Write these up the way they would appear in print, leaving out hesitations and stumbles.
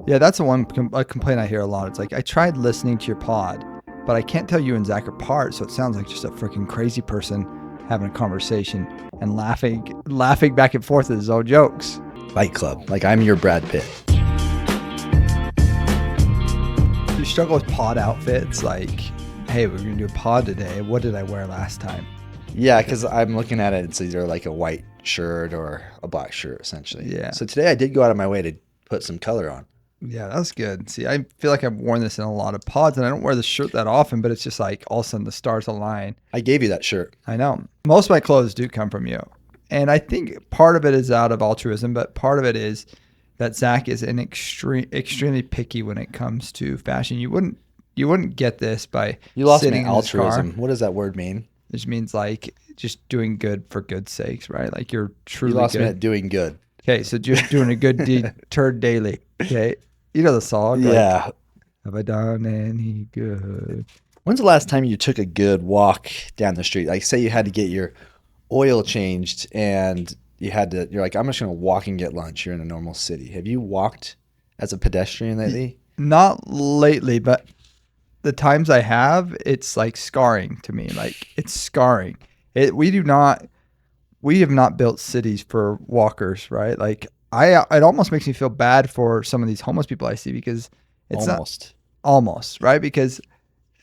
Yeah, that's the one a complaint I hear a lot. It's like, I tried listening to your pod, but I can't tell you and Zach apart, so it sounds like just a freaking crazy person having a conversation and laughing back and forth at his own jokes. Fight Club. Like, I'm your Brad Pitt. You struggle with pod outfits, like, hey, we're going to do a pod today. What did I wear last time? Yeah, because I'm looking at it, it's either like a white shirt or a black shirt, essentially. Yeah. So today I did go out of my way to put some color on. Yeah, that's good. See, I feel like I've worn this in a lot of pods, and I don't wear the shirt that often, but it's just like all of a sudden the stars align. I gave you that shirt. I know. Most of my clothes do come from you. And I think part of it is out of altruism, but part of it is that Zach is extremely picky when it comes to fashion. You wouldn't get this by You lost sitting me in this altruism. car. What does that word mean? It just means like just doing good for good sakes, right? Like you're truly You lost good. me at doing good. Okay, so just doing a good deed turd daily. Okay. You know the song. Like, Yeah. have I done any good? When's the last time you took a good walk down the street? Like, say you had to get your oil changed and you're like, I'm just going to walk and get lunch. You're in a normal city. Have you walked as a pedestrian lately? Not lately, but the times I have, it's like scarring to me. Like it's scarring. We have not built cities for walkers, right? Like it almost makes me feel bad for some of these homeless people I see because it's almost, right? Because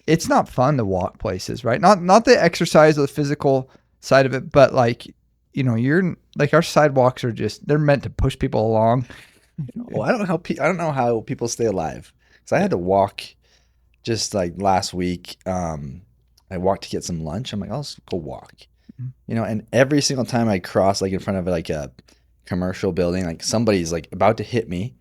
it's not fun to walk places, right? Not the exercise or the physical side of it, but like, you're like, our sidewalks are they're meant to push people along. Well, I don't know how people stay alive. Because I had to walk just like last week. I walked to get some lunch. I'm like, I'll just go walk. And every single time I cross like in front of like a commercial building, like somebody's like about to hit me.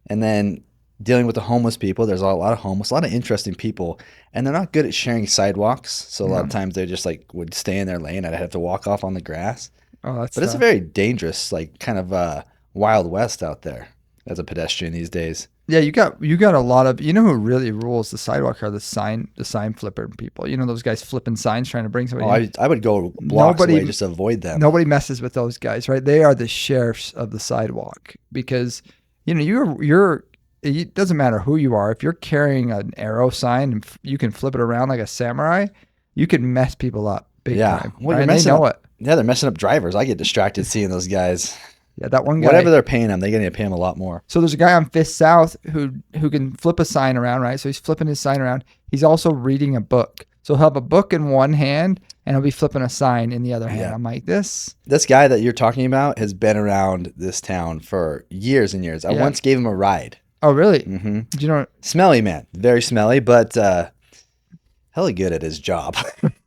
And then dealing with the homeless people, there's a lot of interesting people, and they're not good at sharing sidewalks. So a lot of times they just like would stay in their lane. I'd have to walk off on the grass. Oh, But it's a very dangerous, like kind of Wild West out there as a pedestrian these days. Yeah, you got a lot of, who really rules the sidewalk are the sign flipper people. Those guys flipping signs trying to bring somebody in. I would go blocks away just to avoid them. Nobody messes with those guys, right? They are the sheriffs of the sidewalk because, it doesn't matter who you are. If you're carrying an arrow sign and you can flip it around like a samurai, you can mess people up big time. Well, right? They know it. Yeah, they're messing up drivers. I get distracted seeing those guys. Yeah, that one guy. Whatever they're paying them, they're going to pay them a lot more. So there's a guy on Fifth South who can flip a sign around, right? So he's flipping his sign around. He's also reading a book. So he'll have a book in one hand and he'll be flipping a sign in the other hand. Yeah. I'm like, this guy that you're talking about has been around this town for years and years. I once gave him a ride. Oh, really? Mm-hmm. Do you know? Smelly man. Very smelly, but hella good at his job.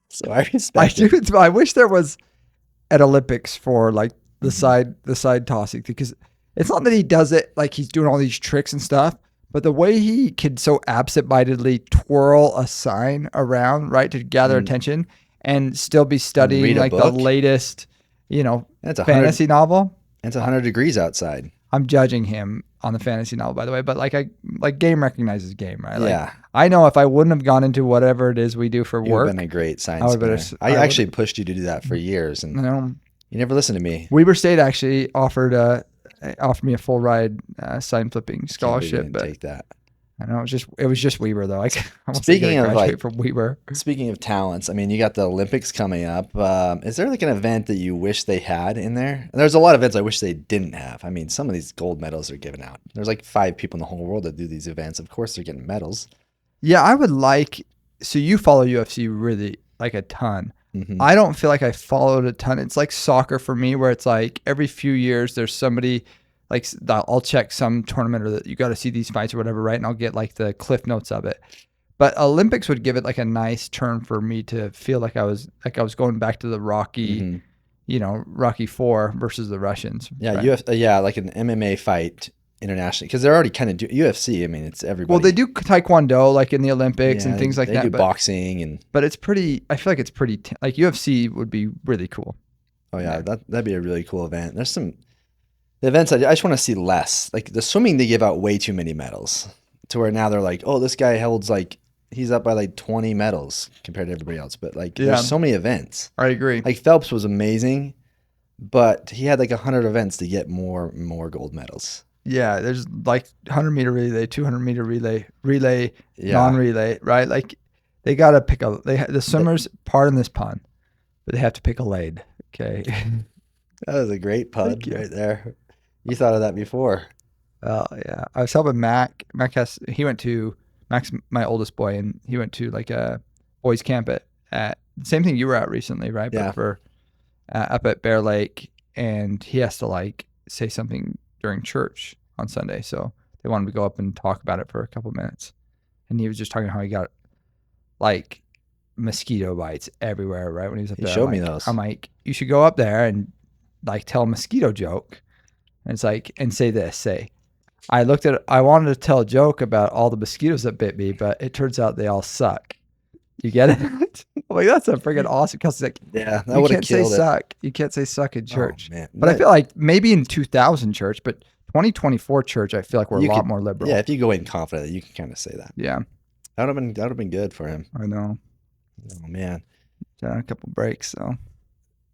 So I respect it. I wish there was at Olympics for like the side tossing, because it's not that he does it like he's doing all these tricks and stuff, but the way he can so absentmindedly twirl a sign around, right, to gather attention and still be studying like the latest, fantasy novel. It's 100 degrees outside. I'm judging him on the fantasy novel, by the way, but like game recognizes game, right? Like, yeah. I know if I wouldn't have gone into whatever it is we do for work, you've been a great science spinner. I actually pushed you to do that for years, and you never listened to me. Weber State actually offered me a full ride sign flipping scholarship, but take that. I know it was just Weber though. Speaking of from Weber. Speaking of talents, I mean, you got the Olympics coming up. Is there like an event that you wish they had in there? And there's a lot of events I wish they didn't have. I mean, some of these gold medals are given out. There's like 5 people in the whole world that do these events. Of course, they're getting medals. Yeah, I would like. So you follow UFC really like a ton. Mm-hmm. I don't feel like I followed a ton. It's like soccer for me, where it's like every few years there's somebody. Like I'll check some tournament or that you got to see these fights or whatever, right? And I'll get like the cliff notes of it. But Olympics would give it like a nice turn for me to feel like I was going back to the Rocky, Rocky IV versus the Russians. Yeah, right? Like an MMA fight internationally, because they're already kind of UFC. I mean, it's everybody. Well, they do taekwondo like in the Olympics and things like that. They do boxing but it's pretty. I feel like it's pretty. Like UFC would be really cool. Oh yeah, that'd be a really cool event. There's some. The events I just want to see less. Like the swimming, they give out way too many medals to where now they're like, oh, this guy holds like, he's up by like 20 medals compared to everybody else. But like, there's so many events. I agree. Like Phelps was amazing, but he had like 100 events to get more gold medals. Yeah, there's like 100-meter relay, 200-meter relay, Yeah. non-relay, right? Like they got to pick the swimmers part in this pun, but they have to pick a lane. Okay. That was a great pun Thank you. right there. You thought of that before. Oh yeah, I was helping Mac. He went to Mac's my oldest boy, and he went to like a boys camp at the same thing you were at recently, right? Yeah. But for up at Bear Lake, and he has to like say something during church on Sunday, so they wanted to go up and talk about it for a couple minutes, and he was just talking how he got like mosquito bites everywhere, right? When he was up He there, showed me those. I'm like, you should go up there and like tell a mosquito joke, and it's like, and say. I wanted to tell a joke about all the mosquitoes that bit me, but it turns out they all suck. You get it? I'm like, that's a freaking awesome. Because like, Yeah, that you would have can't say killed it. suck. You can't say suck in church. Oh, man. But I feel like maybe in 2000 church, but 2024 church, I feel like we're a lot more liberal. Yeah, if you go in confident, you can kind of say that. Yeah. That would have been good for him. I know. Oh man. Done a couple breaks, so.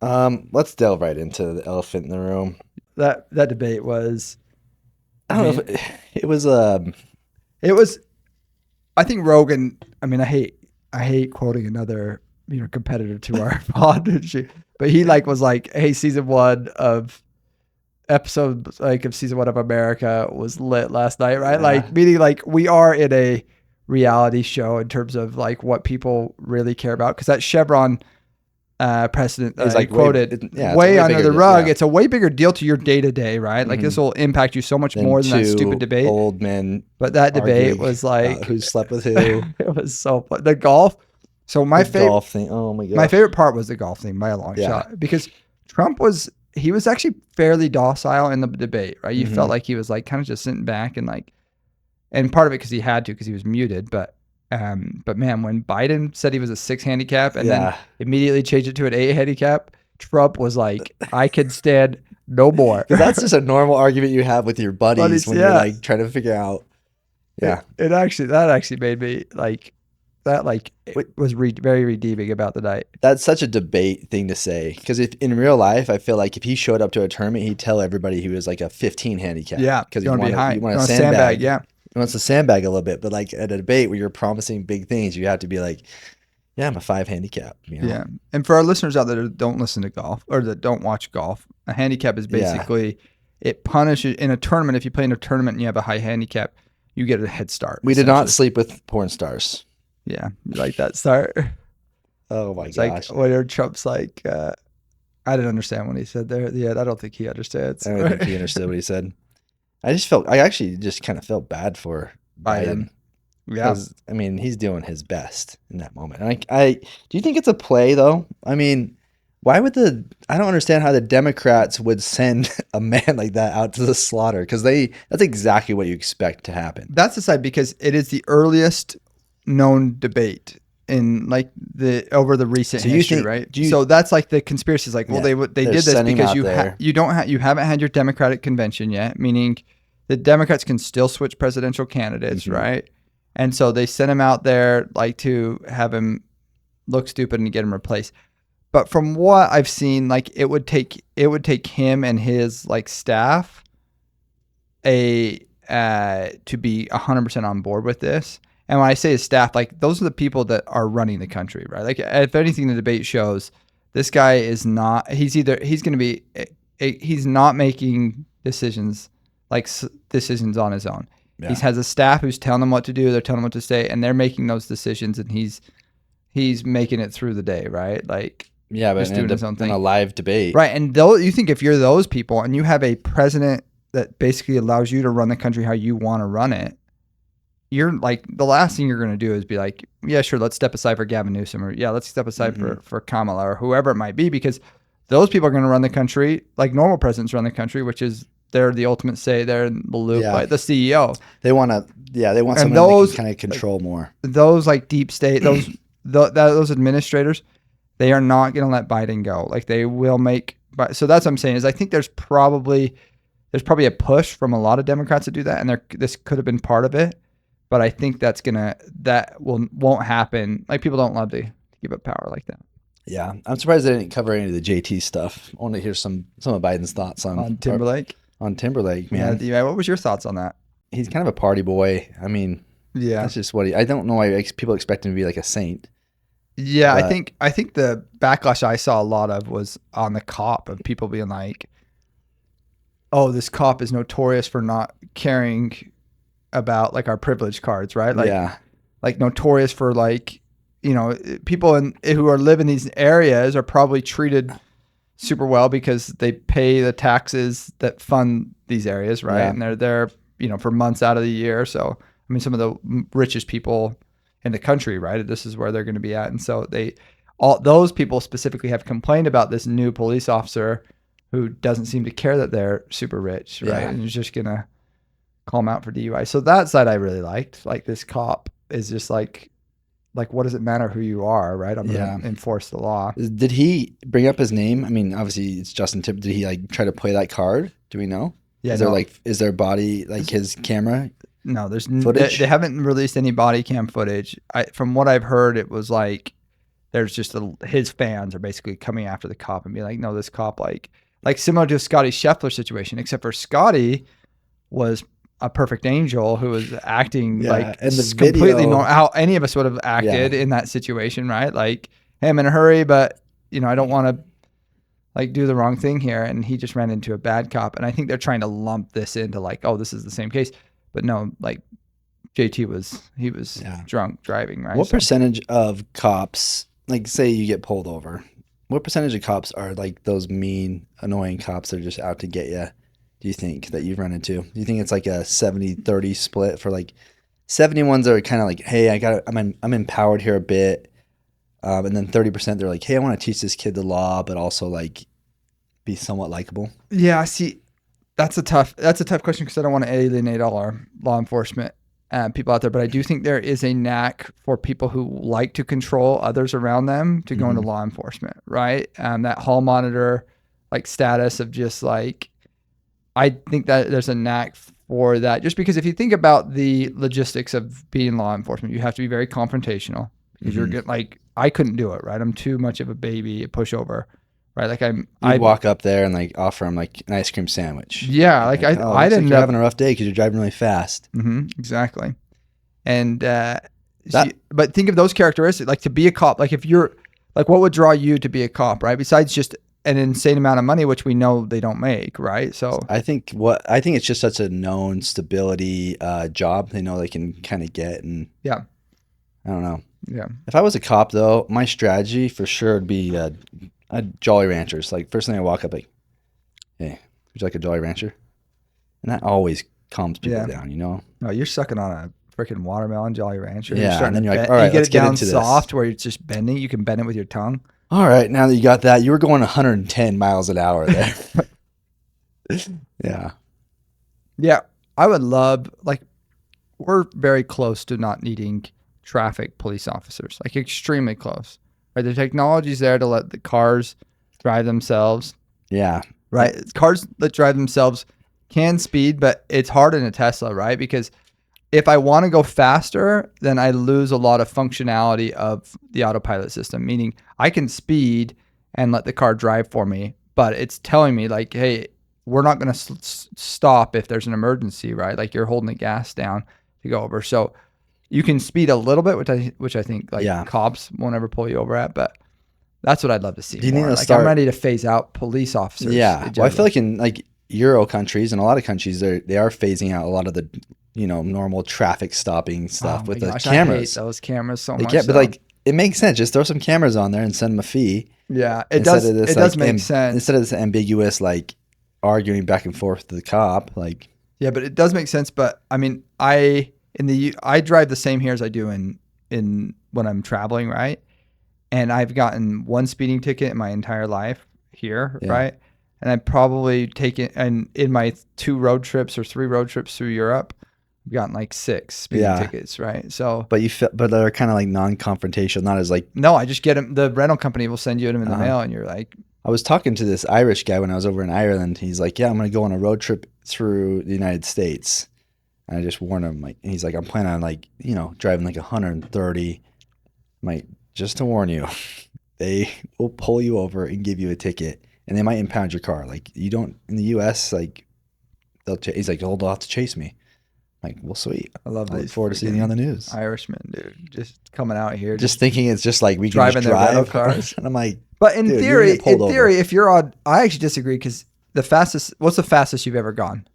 Let's delve right into the elephant in the room. That debate was. I don't know if it was It was. I think Rogan. I mean, I hate quoting another competitor to our pod, but he was like, "Hey, season 1 of episode of season 1 of America was lit last night, right?" Yeah. Like meaning like we are in a reality show in terms of like what people really care about, because that Chevron precedent It's like quoted it's way a under bigger the deal, rug. yeah. It's a way bigger deal to your day to day, right? Like this will impact you so much more than that stupid debate. Old men, but that debate arguing was like who slept with who. It was so fun. The golf. So my favorite golf thing. Oh my god. My favorite part was the golf thing by a long shot, because Trump was actually fairly docile in the debate, right? You felt like he was like kind of just sitting back and like, and part of it because he had to, because he was muted, but man, when Biden said he was a 6 handicap and then immediately changed it to an 8 handicap, Trump was like, I can stand no more. Because that's just a normal argument you have with your buddies when you're like trying to figure out. Yeah. That actually made me like, that like it was very redeeming about the night. That's such a debate thing to say, because if in real life, I feel like if he showed up to a tournament, he'd tell everybody he was like a 15 handicap. Yeah, because you want to sandbag. Yeah, he wants to sandbag a little bit, but like at a debate where you're promising big things, you have to be like, yeah, I'm a 5 handicap. Yeah, and for our listeners out there that don't listen to golf or that don't watch golf, a handicap is basically it punishes in a tournament. If you play in a tournament and you have a high handicap, you get a head start. We did not sleep with porn stars. Yeah, you like that start? Oh my Like gosh! when Trump's like, I didn't understand what he said there at the end. I don't think he understands. I don't think he understood what he said. I actually just kind of felt bad for Biden. Yeah, I mean, he's doing his best in that moment. And do you think it's a play though? I mean, why would I don't understand how the Democrats would send a man like that out to the slaughter, because that's exactly what you expect to happen. That's the side, because it is the earliest known debate in like over the recent history, right? So that's like the conspiracy is like, well, they did this because you haven't had your Democratic convention yet, meaning the Democrats can still switch presidential candidates, right? And so they sent him out there like to have him look stupid and get him replaced. But from what I've seen, like it would take him and his like staff to be 100% on board with this. And when I say his staff, like those are the people that are running the country, right? Like if anything, the debate shows this guy is not. He's not making decisions on his own. Yeah. He has a staff who's telling him what to do. They're telling him what to say, and they're making those decisions, and he's making it through the day, right? Like but just doing his own thing in a live debate, right? And you think if you're those people and you have a president that basically allows you to run the country how you want to run it, you're like the last thing you're going to do is be like, yeah, sure, let's step aside for Gavin Newsom, or yeah, let's step aside for Kamala or whoever it might be, because those people are going to run the country like normal presidents run the country, which is they're the ultimate say, they're in the loop, like the CEO. They want someone that can kind of control more. Those like deep state, those administrators, they are not going to let Biden go. Like they will make. So that's what I'm saying is I think there's probably a push from a lot of Democrats to do that, and this could have been part of it. But I think that won't happen. Like people don't love to give up power like that. Yeah, I'm surprised they didn't cover any of the JT stuff. I want to hear some of Biden's thoughts on Timberlake. on Timberlake, Yeah, man. DUI. What was your thoughts on that? He's kind of a party boy. I mean, Yeah. that's just what I don't know why people expect him to be like a saint. Yeah, But I think the backlash I saw a lot of was on the cop of people being like, "Oh, this cop is notorious for not caring about like our privilege cards, right? yeah, Like notorious for like, you know, people who are live in these areas are probably treated super well because they pay the taxes that fund these areas, right? yeah, And they're there, you know, for months out of the year. So, I mean, some of the richest people in the country, right? This is where they're going to be at. And so all those people specifically have complained about this new police officer who doesn't seem to care that they're super rich, right? Yeah. And is just going to call them out for DUI. So that side I really liked. Like this cop is just like what does it matter who you are, right? I'm yeah. going to enforce the law. Did he bring up his name? I mean, obviously it's Justin Timberlake. Did he like try to play that card? Do we know? Yeah, Is there body like his camera? No, there's footage? They haven't released any body cam footage. From what I've heard, it was like there's just his fans are basically coming after the cop and being like, no, this cop like similar to Scotty Scheffler situation, except for Scotty was a perfect angel who was acting like and the completely video, how any of us would have acted in that situation, right? Like, hey, I'm in a hurry, but you know, I don't want to like do the wrong thing here. And he just ran into a bad cop. And I think they're trying to lump this into like, oh, this is the same case. But no, like JT was drunk driving, right? What percentage of cops, like say you get pulled over, what percentage of cops are like those mean, annoying cops that are just out to get you? Do you think that you've run into? Do you think it's like a 70-30 split for like 70 ones that are kind of like, hey, I'm empowered here a bit. And then 30% they're like, hey, I want to teach this kid the law, but also like be somewhat likable. Yeah, see, that's a tough question because I don't want to alienate all our law enforcement people out there, but I do think there is a knack for people who like to control others around them to go into law enforcement, right? That hall monitor like status of just like, I think that there's a knack for that. Just because if you think about the logistics of being law enforcement, you have to be very confrontational because you're good. Like I couldn't do it, right? I'm too much of a baby, a pushover, right? Like I'd walk up there and like offer him like an ice cream sandwich. Yeah, like I'd end you're up having a rough day because you're driving really fast. Exactly. And but think of those characteristics, like to be a cop. Like if you're like, what would draw you to be a cop, right? Besides just an insane amount of money, which we know they don't make, right? So I think it's just such a known stability job they know they can kind of get, and yeah, I don't know. Yeah. If I was a cop though, my strategy for sure would be a Jolly Ranchers. Like first thing I walk up, like, hey, would you like a Jolly Rancher? And that always calms people down, you know. No, you're sucking on a freaking watermelon Jolly Rancher. Yeah, and then you're like, all right, let's get into this. Soft where it's just bending. You can bend it with your tongue. All right, now that you got that, you were going 110 miles an hour there. Yeah. Yeah, I would love, like, we're very close to not needing traffic police officers, like extremely close. Right, the technology's there to let the cars drive themselves. Yeah. Right, cars that drive themselves can speed, but it's hard in a Tesla, right? Because if I want to go faster, then I lose a lot of functionality of the autopilot system, meaning I can speed and let the car drive for me, but it's telling me like, hey, we're not going to stop if there's an emergency, right? Like you're holding the gas down to go over. So you can speed a little bit, which I think like cops won't ever pull you over at, but that's what I'd love to see. Do you more. think I'm ready to phase out police officers. Yeah. Well, I feel like in like Euro countries and a lot of countries, they are phasing out a lot of the, you know, normal traffic stopping stuff with the cameras. I hate those cameras so much. But like it makes sense. Just throw some cameras on there and send them a fee. Yeah, it does. It does make sense instead of this ambiguous like arguing back and forth to the cop. Like yeah, but it does make sense. But I mean, I drive the same here as I do in when I'm traveling, right? And I've gotten one speeding ticket in my entire life here, right? And I've probably taken, and in my 2 road trips or 3 road trips through Europe, I've gotten like 6 speeding tickets, right? So, but they're kind of like non-confrontational, not as like. No, I just get them. The rental company will send you them in the mail, and you're like. I was talking to this Irish guy when I was over in Ireland. He's like, "Yeah, I'm going to go on a road trip through the United States," and I just warned him, like, and he's like, "I'm planning on like, you know, driving like 130." I'm like, just to warn you, they will pull you over and give you a ticket. And they might impound your car. Like you don't in the U.S. Like He's like, they'll have to chase me. I'm like, well, sweet. I love I look these forward to seeing you on the news. Irishmen, dude, just coming out here, Just thinking it's just like we can driving just their rental drive cars. and I'm like, But in dude, you're gonna theory, get pulled over. if you're on, I actually disagree because what's the fastest you've ever gone?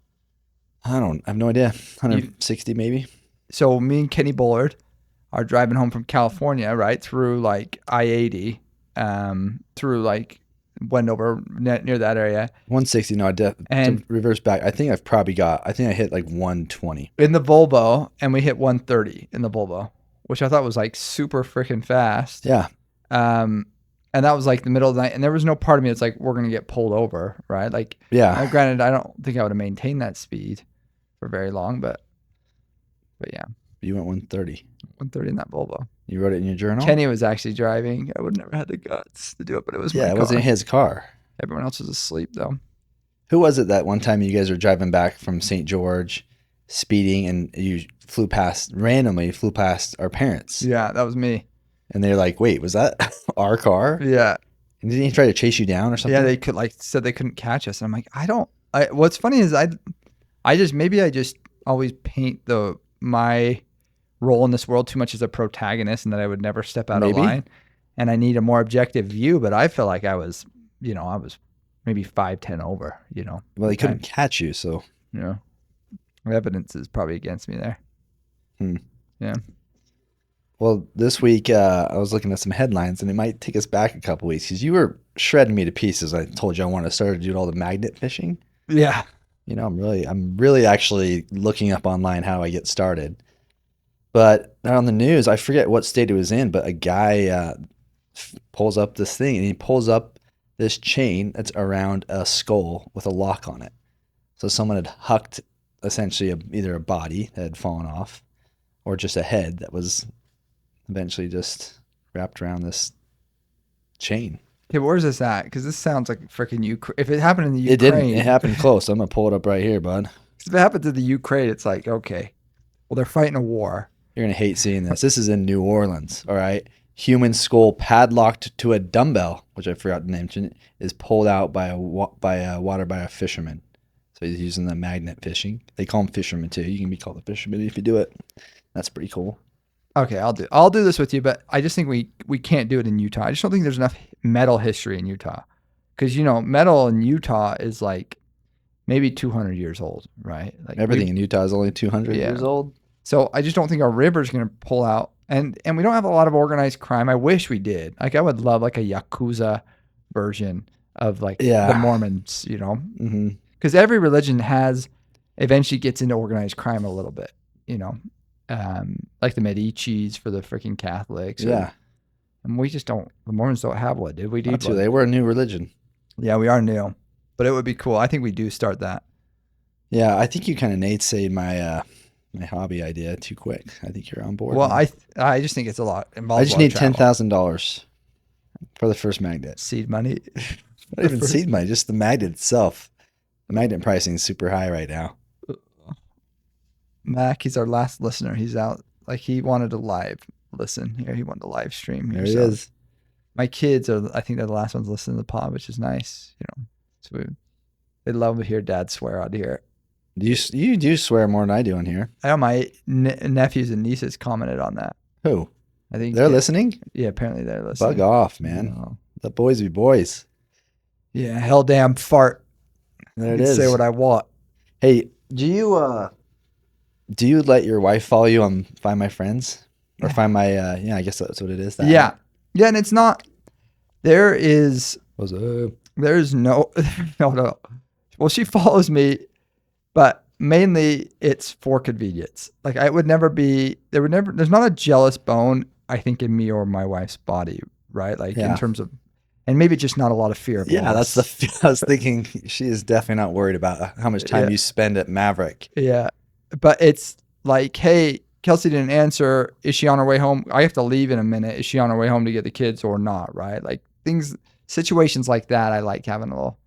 I have no idea. 160 maybe. So me and Kenny Bullard are driving home from California, right, through like I-80, through like Wendover, near that area. 160. No, And to reverse back. I think I hit like 120 in the Volvo, and we hit 130 in the Volvo, which I thought was like super freaking fast. Yeah. And that was like the middle of the night, and there was no part of me that's like, we're gonna get pulled over, right? Like, Yeah. Granted, I don't think I would have maintained that speed for very long, but yeah. You went 130. 130 in that Volvo. You wrote it in your journal? Kenny was actually driving. I would never had the guts to do it, but it was my car. It wasn't his car. Everyone else was asleep though. Who was it that one time you guys were driving back from St. George, speeding, and you randomly flew past our parents? Yeah, that was me. And they're like, wait, was that our car? Yeah. And didn't he try to chase you down or something? Yeah, they said they couldn't catch us. And I'm like, what's funny is I just always paint my role in this world too much as a protagonist and that I would never step out of line. And I need a more objective view, but I feel like I was maybe 5'10" over, Well, they couldn't catch you, so. The evidence is probably against me there. Yeah. Well, this week I was looking at some headlines, and it might take us back a couple weeks because you were shredding me to pieces. I told you I wanted to start to do all the magnet fishing. Yeah. I'm really actually looking up online how I get started. But on the news, I forget what state it was in, but a guy pulls up this thing, and he pulls up this chain that's around a skull with a lock on it. So someone had hucked essentially either a body that had fallen off or just a head that was eventually just wrapped around this chain. Okay, where's this at? Because this sounds like freaking Ukraine. If it happened in the Ukraine. It didn't. It happened close. I'm going to pull it up right here, bud. If it happened to the Ukraine, it's like, okay, well, they're fighting a war. You're going to hate seeing this. This is in New Orleans, all right? Human skull padlocked to a dumbbell, which I forgot to mention, is pulled out by a fisherman. So he's using the magnet fishing. They call them fishermen too. You can be called a fisherman if you do it. That's pretty cool. Okay, I'll do this with you, but I just think we can't do it in Utah. I just don't think there's enough metal history in Utah. Because, metal in Utah is like maybe 200 years old, right? Like everything in Utah is only 200 years old. So I just don't think our river's going to pull out. And we don't have a lot of organized crime. I wish we did. Like, I would love like a Yakuza version of like the Mormons, Mm-hmm. Because every religion eventually gets into organized crime a little bit, like the Medicis for the freaking Catholics. And we just don't, the Mormons don't have one, did we? They were a new religion. Yeah, we are new. But it would be cool. I think we do start that. Yeah, I think you kind of naysayed my hobby idea too quick. I think you're on board. Well, I just think it's a lot involved. I just need $10,000 for the first magnet. Seed money. Not even seed money, just the magnet itself. The magnet pricing is super high right now. Mac, he's our last listener. He's out. Like, he wanted to live listen here. He wanted to live stream here. There he is. My kids I think they're the last ones listening to the pod, which is nice. So they love to hear Dad swear out here. You do swear more than I do on here. I know my nephews and nieces commented on that. Who? I think they're listening. Yeah, apparently they're listening. Bug off, man. The boys be boys. Yeah, hell damn fart. There it is. Say what I want. Hey, do you let your wife follow you on Find My Friends or Find My? I guess that's what it is. Yeah, and it's not. There's no. Well, she follows me, but mainly it's for convenience. Like, there's not a jealous bone, I think, in me or my wife's body, right? Like, in terms of, and maybe just not a lot of fear of loss. I was thinking she is definitely not worried about how much time you spend at Maverick. Yeah. But it's like, hey, Kelsey didn't answer. Is she on her way home? I have to leave in a minute. Is she on her way home to get the kids or not? Right? Like, situations like that, I like having a little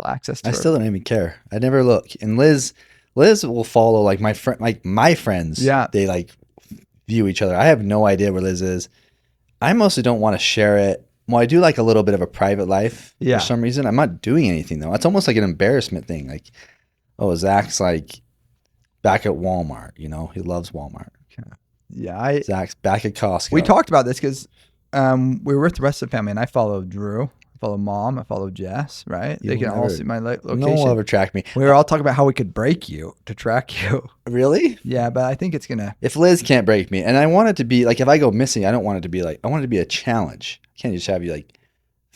access to. I still don't even care. I never look. And Liz will follow like my friends. Yeah. They like view each other. I have no idea where Liz is. I mostly don't want to share it. Well, I do like a little bit of a private life for some reason. I'm not doing anything though. It's almost like an embarrassment thing. Like, Oh, Zach's like back at Walmart. You know, he loves Walmart. Yeah, Zach's back at Costco. we talked about this because we were with the rest of the family, and I followed Drew, I followed Mom, I followed Jess. Right? You They will can all never- see my location. No one will ever track me. We were all talking about how we could break you to track you. Really? Yeah, but I think it's gonna. If Liz can't break me, and I want it to be like, if I go missing, I don't want it to be like, I want it to be a challenge. I can't just have you like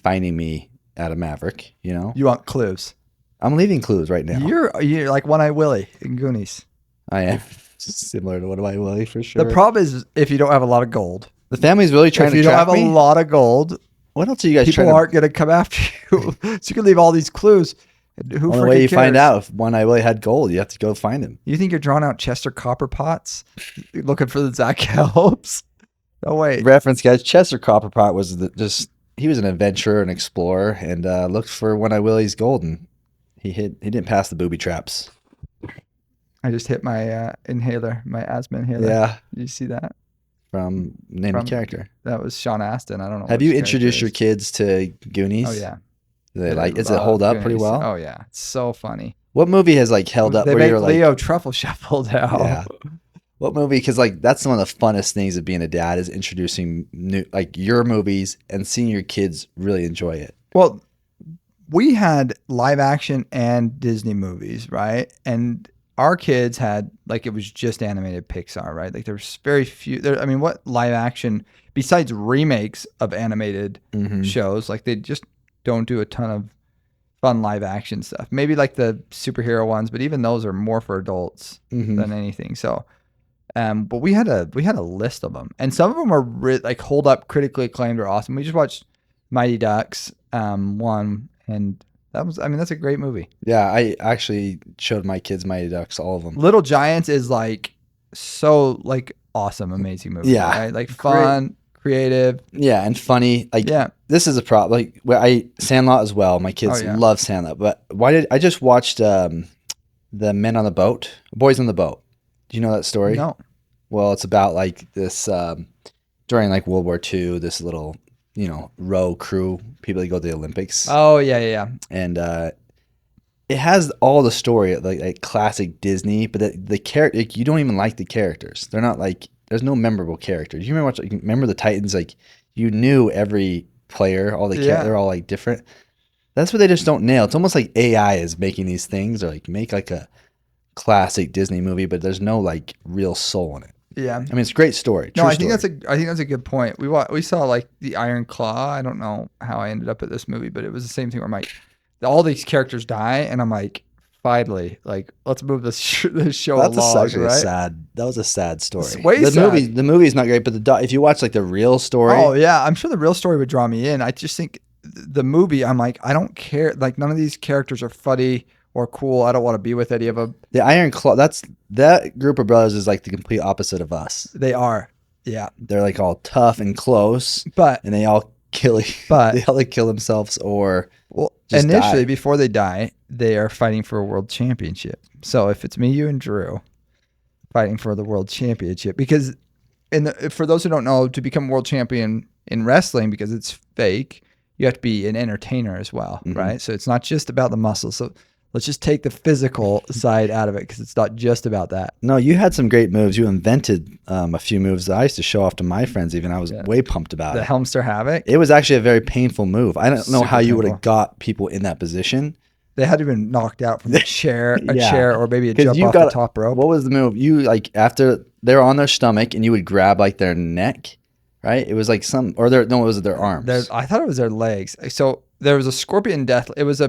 finding me at a Maverick, you know? You want clues? I'm leaving clues right now. You're like One Eye Willie in Goonies. I am similar to What Am I Willie for sure. The problem is if you don't have a lot of gold. The family's really trying If to you don't track have me. a lot of gold, What else are you guys people trying to? aren't going to come after you. So you can leave all these clues. And who Only freaking way you find cares? out if One Eye Willie had gold, you have to go find him. You think you're drawing out Chester copper pots, looking for the Zach helps? No way. Reference, guys. Chester Copperpot was he was an adventurer, an explorer, and looked for One Eye Willie's gold, and he didn't pass the booby traps. I just hit my inhaler, my asthma inhaler. Yeah, Did you see that? from name the From- character. That was Sean Astin. I don't know. Have which you character introduced it your is. kids to Goonies? Oh yeah. Do they like? Does it hold up pretty Goonies. well? Oh yeah, it's so funny. What movie has like held up They where make you're like, Leo truffle shuffle now. yeah? What movie? Because like that's one of the funnest things of being a dad is introducing new like your movies and seeing your kids really enjoy it. Well, we had live action and Disney movies, right? And our kids had like it was just animated Pixar, right? Like there's very few. I mean, what live action besides remakes of animated Mm-hmm. shows? Like they just don't do a ton of fun live action stuff. Maybe like the superhero ones, but even those are more for adults Mm-hmm. than anything. So, but we had a list of them, and some of them are like hold up, critically acclaimed or awesome. We just watched Mighty Ducks, one, and that was, I mean, that's a great movie. Yeah, I actually showed my kids Mighty Ducks, all of them. Little Giants is like so like awesome, amazing movie. Yeah. Right? Like fun, creative. Yeah, and funny. Like Yeah. this is a problem. Like where Sandlot as well. My kids Oh, yeah. love Sandlot. But why did I just watched the Men on the Boat, Boys on the Boat? Do you know that story? No. Well, it's about like this during like World War II. This little row crew, people that go to the Olympics, Oh yeah, yeah, yeah. and it has all the story of like classic Disney. But the character, like, you don't even like the characters. They're not like there's no memorable characters. You remember the Titans? Like you knew every player, all the Yeah. they're all like different. That's what they just don't nail. It's almost like AI is making these things, or like make like a classic Disney movie, but there's no like real soul in it. Yeah. I mean, it's a great story. No, True I think story. that's a good point. We saw like the Iron Claw. I don't know how I ended up at this movie, but it was the same thing where I'm like, all these characters die, and I'm like, finally, like let's move this show That's along, actually right? that was a sad story. It's way the sad. the movie's not great, but if you watch like the real story, Oh yeah, I'm sure the real story would draw me in. I just think the movie, I'm like, I don't care. Like none of these characters are funny or cool. I don't want to be with any of them. the Iron Claw, that group of brothers is like the complete opposite of us. They are, yeah, They're like all tough and close, but and they all kill But- they all like kill themselves or well, just initially die. before they die, they are fighting for a world championship. So if it's me, you, and Drew fighting for the world championship, because for those who don't know, to become world champion in wrestling, because it's fake, you have to be an entertainer as well, Mhm. right? So it's not just about the muscles. So let's just take the physical side out of it, because it's not just about that. No, you had some great moves. You invented a few moves that I used to show off to my friends. Even I was Yeah. way pumped about The it. Helmster Havoc, It was actually a very painful move. I don't know Super how you would painful. have got people in that position. they had to have been knocked out from a chair, Yeah. or maybe a 'Cause jump you off got- the top rope. What was the move? You like after they were on their stomach and you would grab like their neck, right? It was like it was their arms. I thought it was their legs. So there was a scorpion death. It was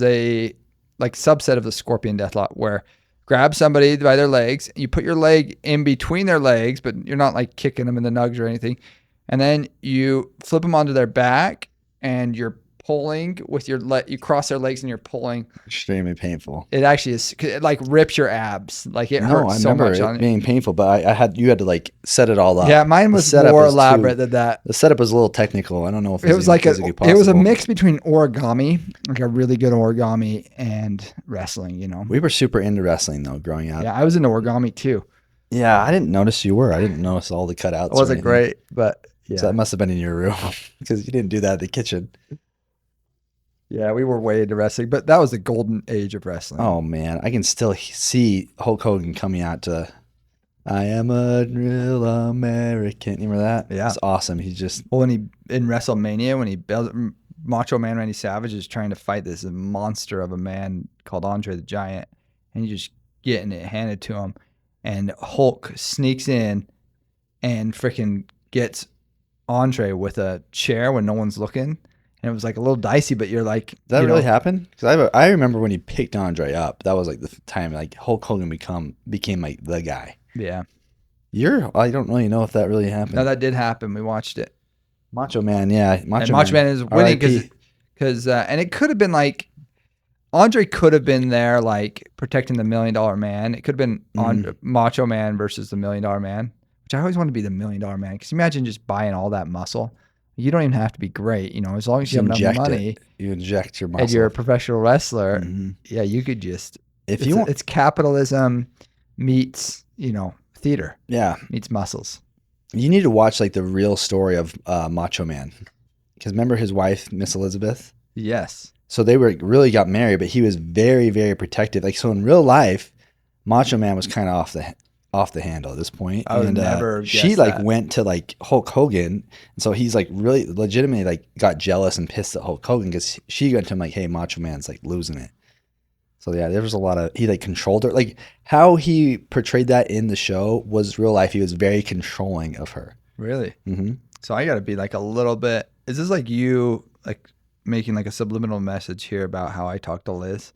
a like subset of the scorpion deathlock where grab somebody by their legs, you put your leg in between their legs, but you're not like kicking them in the nugs or anything, and then you flip them onto their back, and you're pulling with your you cross their legs and you're pulling. Extremely painful. It actually is. It like rips your abs. Like it No, hurts I so remember much it on it. being painful, but you had to like set it all up. Yeah, mine The was setup more was too- elaborate than that. The setup was a little technical. I don't know if It was like physically it was a possible. mix between origami, like a really good origami, and wrestling. You know. We were super into wrestling though, growing up. Yeah, I was into origami too. Yeah, I didn't notice you were. I didn't notice all the cutouts. It wasn't or anything. great, but yeah, So that must have been in your room because you didn't do that in the kitchen. Yeah, we were way into wrestling, but that was the golden age of wrestling. Oh man, I can still see Hulk Hogan coming out to "I Am a Real American." You remember that? Yeah. It's awesome. He's just Well, when he in WrestleMania, when he Macho Man Randy Savage is trying to fight this monster of a man called Andre the Giant, and he's just getting it handed to him, and Hulk sneaks in and freaking gets Andre with a chair when no one's looking. And it was like a little dicey, but you're like, did that really happen? Because I remember when he picked Andre up. That was like the time like Hulk Hogan became like the guy. Yeah. I don't really know if that really happened. No, that did happen. We watched it. Macho Man, yeah, Macho Man is winning because and it could have been like Andre could have been there like protecting the $1 million man. It could have been Macho Man versus the $1 million man, which I always want to be the $1 million man. Because imagine just buying all that muscle. You don't even have to be great, as long as you have enough money. You inject your muscle. And you're a professional wrestler. Yeah, you could just. If you want, it's capitalism meets theater. Yeah, meets muscles. You need to watch like the real story of Macho Man, because remember his wife Miss Elizabeth? Yes. So they really got married, but he was very, very protective. Like so in real life, Macho Man was kind of off the handle at this point. I would never. She like went to like Hulk Hogan, and so he's like really legitimately like got jealous and pissed at Hulk Hogan because she went to him like, "Hey, Macho Man's like losing it." So yeah, there was a lot of he like controlled her. Like how he portrayed that in the show was real life. He was very controlling of her. Really? Mm-hmm. So I got to be like a little bit. Is this like you like making like a subliminal message here about how I talk to Liz?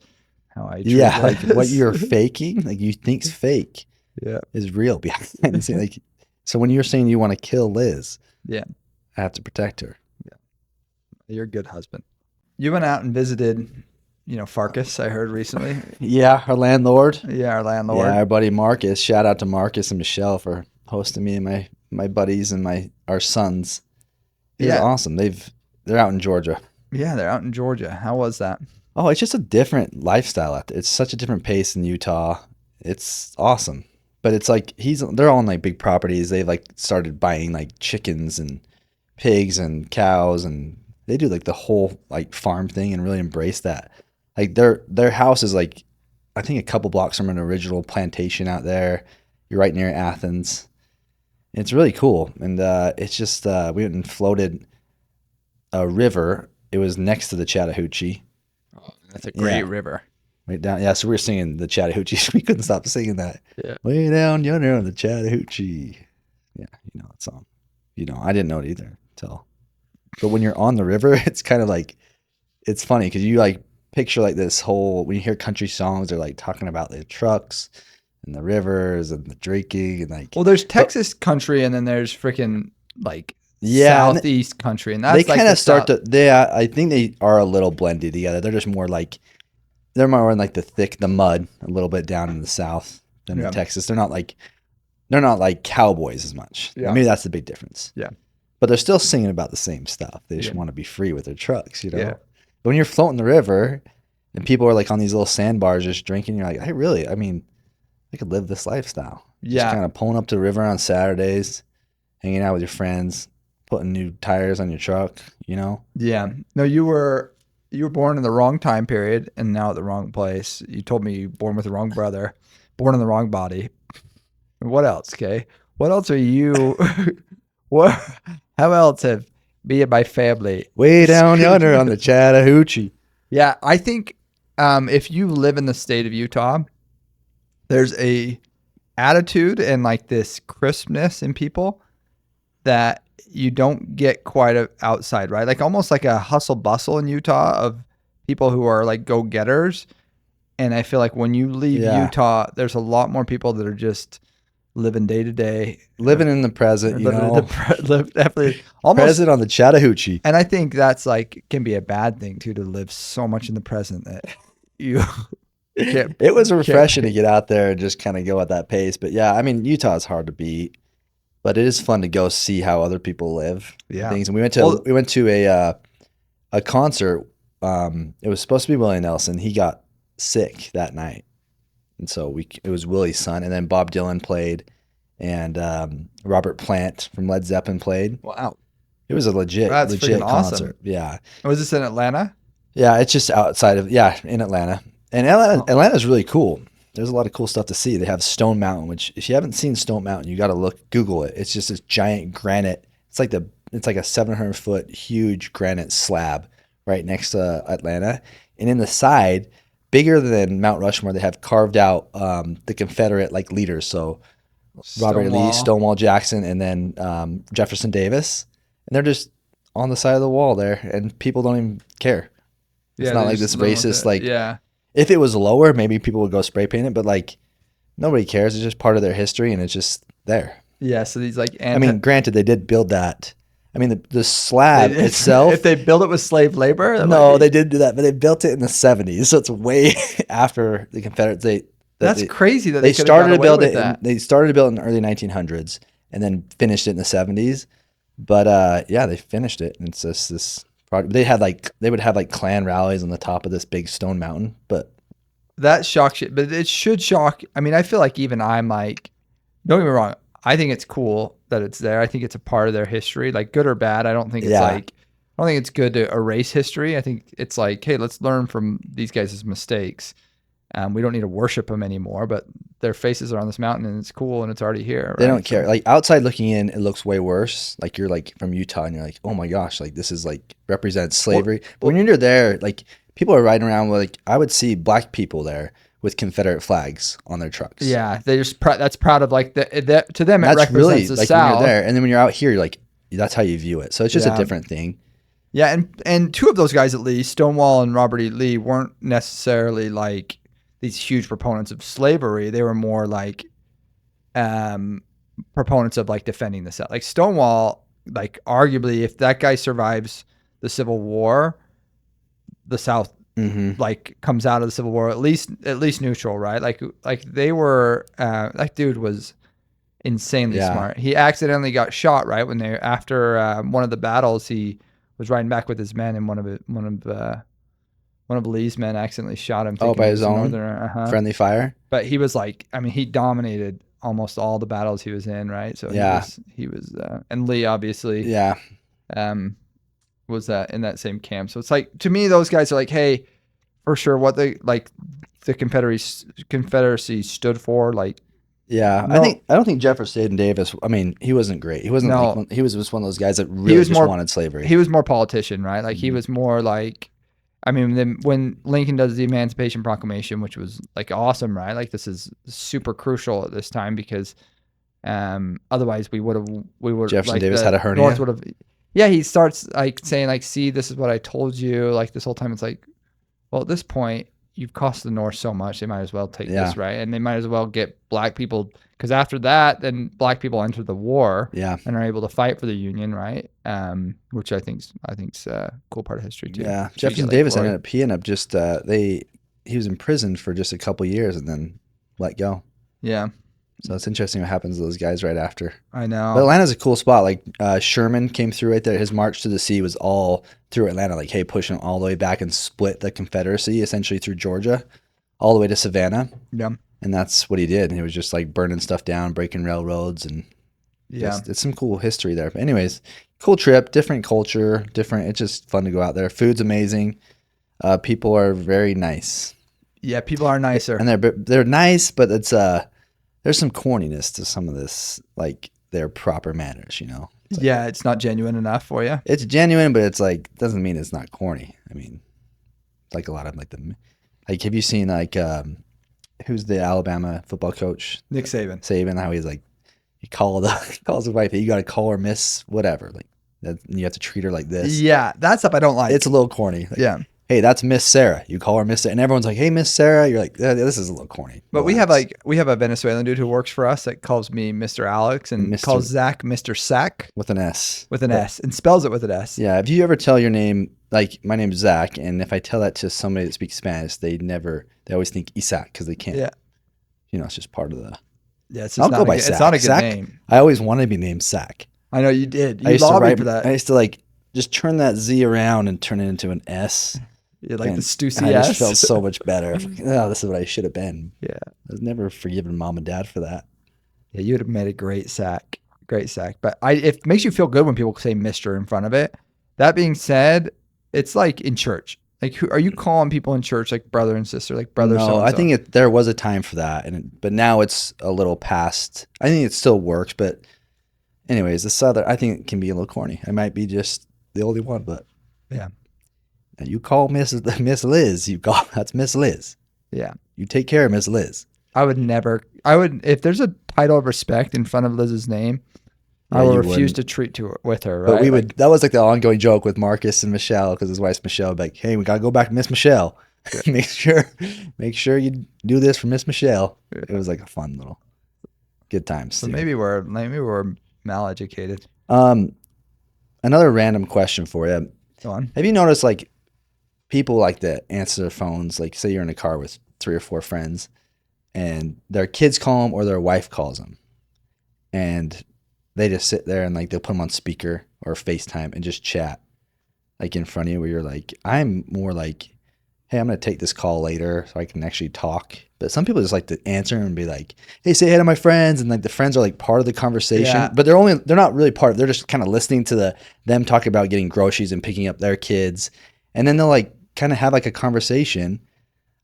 How I like what you're faking, like you think's fake. Yeah, is real behind the scene. Like, so when you're saying you want to kill Liz, yeah, I have to protect her. Yeah, you're a good husband. You went out and visited, Farkas. I heard recently. Yeah, our landlord. Yeah, our landlord. Yeah, our buddy Marcus. Shout out to Marcus and Michelle for hosting me and my buddies and our sons. It was awesome. They're out in Georgia. Yeah, they're out in Georgia. How was that? Oh, it's just a different lifestyle out there. It's such a different pace in Utah. It's awesome. But it's like they're all on like big properties. They like started buying like chickens and pigs and cows, and they do like the whole like farm thing and really embrace that. Like their house is like I think a couple blocks from an original plantation out there. You're right near Athens. It's really cool, and it's just we went and floated a river. It was next to the Chattahoochee. Oh, that's a great river. Right down, yeah. So we were singing the Chattahoochee. We couldn't stop singing that. Yeah. Way down yonder on the Chattahoochee. Yeah, you know that song. I didn't know it either until. But when you're on the river, it's kind of like, it's funny because you like picture like this whole when you hear country songs, they're like talking about the trucks and the rivers and the drinking and like. Well, there's Texas country and then there's freaking like Southeast country, and that's they kind of start to. I think they are a little blended together. They're just more like. They're more in like the mud a little bit down in the south than in Texas. They're not like cowboys as much. Yeah. Maybe that's the big difference. Yeah. But they're still singing about the same stuff. They just want to be free with their trucks, Yeah. But when you're floating the river and people are like on these little sandbars just drinking, you're like, I could live this lifestyle. Yeah. Just kind of pulling up to the river on Saturdays, hanging out with your friends, putting new tires on your truck, Yeah. No, you were born in the wrong time period and now at the wrong place. You told me you were born with the wrong brother, born in the wrong body. What else, okay? What else are you? How else have me and my family? Way down yonder on the Chattahoochee. Yeah, I think if you live in the state of Utah, there's a attitude and like this crispness in people that you don't get quite outside, right? Like almost like a hustle bustle in Utah of people who are like go-getters. And I feel like when you leave Utah, there's a lot more people that are just living day to day, living in the present, definitely almost present on the Chattahoochee. And I think that's like can be a bad thing too, to live so much in the present that you it was refreshing to get out there and just kind of go at that pace. But yeah, I mean, Utah is hard to beat. But it is fun to go see how other people live. Yeah. Things. And we went to a concert. It was supposed to be Willie Nelson. He got sick that night. And so it was Willie's son. And then Bob Dylan played and Robert Plant from Led Zeppelin played. Wow. It was a legit concert. Awesome. Yeah. Was this in Atlanta? Yeah, it's just outside of in Atlanta. And Oh, Atlanta's really cool. There's a lot of cool stuff to see. They have Stone Mountain, which if you haven't seen Stone Mountain, you got to Google it. It's just this giant granite. It's like a 700-foot huge granite slab right next to Atlanta. And in the side, bigger than Mount Rushmore, they have carved out the Confederate like leaders. So Robert Lee, Stonewall. Stonewall Jackson, and then Jefferson Davis. And they're just on the side of the wall there, and people don't even care. It's Yeah, not they like just this run with racist, it. like, Yeah. if it was lower, maybe people would go spray paint it, but like nobody cares. It's just part of their history and it's just there. Yeah. So these like I mean, granted, they did build that. I mean, the slab itself, if they build it with slave labor, that might no, be- they did do that, but they built it in the 70s. So it's way after the Confederates. that's crazy that They they could have got started to away build with it. that. They started to build it in the early 1900s and then finished it in the 70s. But yeah, they finished it. And it's just this project. They would have like Klan rallies on the top of this big stone mountain. But That shocks you, but it should shock. I mean, I feel like even I'm like, don't get me wrong. I think it's cool that it's there. I think it's a part of their history, like good or bad. I don't think it's yeah, like, I don't think it's good to erase history. I think it's like, hey, let's learn from these guys' mistakes. We don't need to worship them anymore, but their faces are on this mountain and it's cool and it's already here. they Right? don't care. Like outside looking in, it looks way worse. Like you're like from Utah and you're like, oh my gosh, like this is like represents slavery. But when you're there, like people are riding around with like I would see black people there with Confederate flags on their trucks. Yeah, they just that's proud of like to them. It That's represents really the like South. when you're there, and then when you're out here, you're like that's how you view it. So it's just a Yeah. different thing. Yeah, and two of those guys at least, Stonewall and Robert E. Lee, weren't necessarily like these huge proponents of slavery. They were more like proponents of like defending the South. Like Stonewall, like arguably, if that guy survives the Civil War, the South Mm-hmm. like comes out of the Civil War at least neutral, right? Like they were that dude was insanely Yeah. smart. He accidentally got shot right when they after one of the battles. He was riding back with his men, and one of Lee's men accidentally shot him. Oh, Thinking by it his was a own northerner. friendly fire. But he was like, I mean, he dominated almost all the battles he was in, right? So Yeah. he was, and Lee obviously Yeah, was in that same camp. So it's like to me, those guys are like, hey, for sure, what they like the Confederacy stood for, like. yeah. No. I don't think Jefferson Davis. I mean, he wasn't great. He wasn't. No. Like, he was just one of those guys that really was just more- wanted slavery. He was more politician, right? Like he Mhm. was more like, I mean, then when Lincoln does the Emancipation Proclamation, which was like awesome, right? Like this is super crucial at this time because otherwise we would Jefferson like Davis the had a hernia? North would have. Yeah, he starts like saying like, see, this is what I told you. Like this whole time, it's like, well, at this point, you've cost the North so much, they might as well take Yeah. this, right? And they might as well get black people because after that, then black people enter the war Yeah, and are able to fight for the Union, right? Which I think's a cool part of history too. yeah. So you Jefferson get, like, Davis glory. ended up just he was imprisoned for just a couple years and then let go. Yeah, So it's interesting what happens to those guys right after. I But know. Atlanta's a cool spot. Like Sherman came through right there. His march to the sea was all through Atlanta. Like, hey, pushing all the way back and split the Confederacy essentially through Georgia, all the way to Savannah. Yeah, And that's what he did. He was just like burning stuff down, breaking railroads, and yeah, it's some cool history there. But anyways, cool trip, different culture, different. It's just fun to go out there. Food's amazing. People are very nice, yeah. People are nicer. and they're nice, but it's there's some corniness to some of this, like their proper manners. You know, Yeah, it's not genuine enough for you. it's genuine, but it's like doesn't mean it's not corny. I mean, like a lot of like have you seen like who's the Alabama football coach? Nick Saban. Saban, how he's like he calls his wife, you got to call her Miss whatever, like that, you have to treat her like this. Yeah, that stuff I don't like. It's a little corny. Like, yeah, hey, that's Miss Sarah. You call her Miss Sarah, and everyone's like, hey, Miss Sarah. You're like, this is a little corny. but Relax. we have a Venezuelan dude who works for us that calls me Mr. Alex and Mr. calls Zach Mr. Sack with an S. with an S and spells it with an S. Yeah. If you ever tell your name, like my name's Zach, and if I tell that to somebody that speaks Spanish, they always think Isaac because they can't. Yeah. You know, it's just part of the. Yeah, it's I'll just go not by a good, Zach. it's not a good Zach? name. I always wanted to be named Zach. I know you did. I You used to lobbied for that. I used to like just turn that Z around and turn it into an S. You like the And Stussy I just S. felt so much better. Oh, this is what I should have been. Yeah. I was never forgiven mom and dad for that. Yeah, you would have made a great sack. Great sack. But it makes you feel good when people say Mr. in front of it. That being said, it's like in church. Like, who are you calling people in church like brother and sister, like brother so No, and I so? think there was a time for that, but now it's a little past. I think it still works, but anyways, the southern I think it can be a little corny. I might be just the only one, but Yeah. you call Miss Liz, you call that's Miss Liz. Yeah. You take care of Miss Liz. I would never. I would if there's a title of respect in front of Liz's name. Yeah, I will you refuse wouldn't. to treat to her with her. But Right? we Like, would. That was like the ongoing joke with Marcus and Michelle because his wife's Michelle. Like, hey, we gotta go back to Miss Michelle. make sure you do this for Miss Michelle. It was like a fun little good times. so Too. maybe we're maleducated. Another random question for you. Go on. Have you noticed like people like to answer their phones? Like, say you're in a car with 3 or 4 friends, and their kids call them or their wife calls them, and they just sit there and like they'll put them on speaker or FaceTime and just chat like in front of you. Where you're like, I'm more like, hey, I'm gonna take this call later so I can actually talk. But some people just like to answer and be like, hey, say hey to my friends, and like the friends are like part of the conversation, Yeah. but they're not really part of. They're just kind of listening to them talk about getting groceries and picking up their kids, and then they'll like kind of have like a conversation.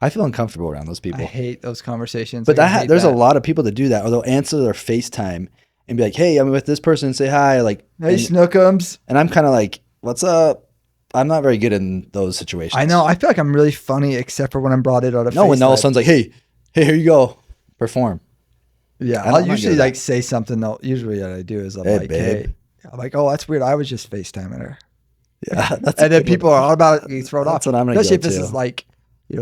I feel uncomfortable around those I people. hate those conversations. But Like, I hate there's a that. lot of people that do that, or they'll answer their FaceTime and be like, hey, I'm with this person, say hi, like, Hey, and, Snookums. and I'm kind of like, what's up? I'm not very good in those situations. I know. I feel like I'm really funny, except for when I'm brought in on a No, when all of a FaceTime. sudden it's like, hey, here you go, perform. Yeah, I'm I'll not usually good at like that. say something. Though usually what I do is I'm Hey, like, babe. hey, I'm like, oh, that's weird. I was just FaceTiming her, Yeah, that's and then people are all about it. Get thrown off. That's what I'm gonna Especially go if this to. is like,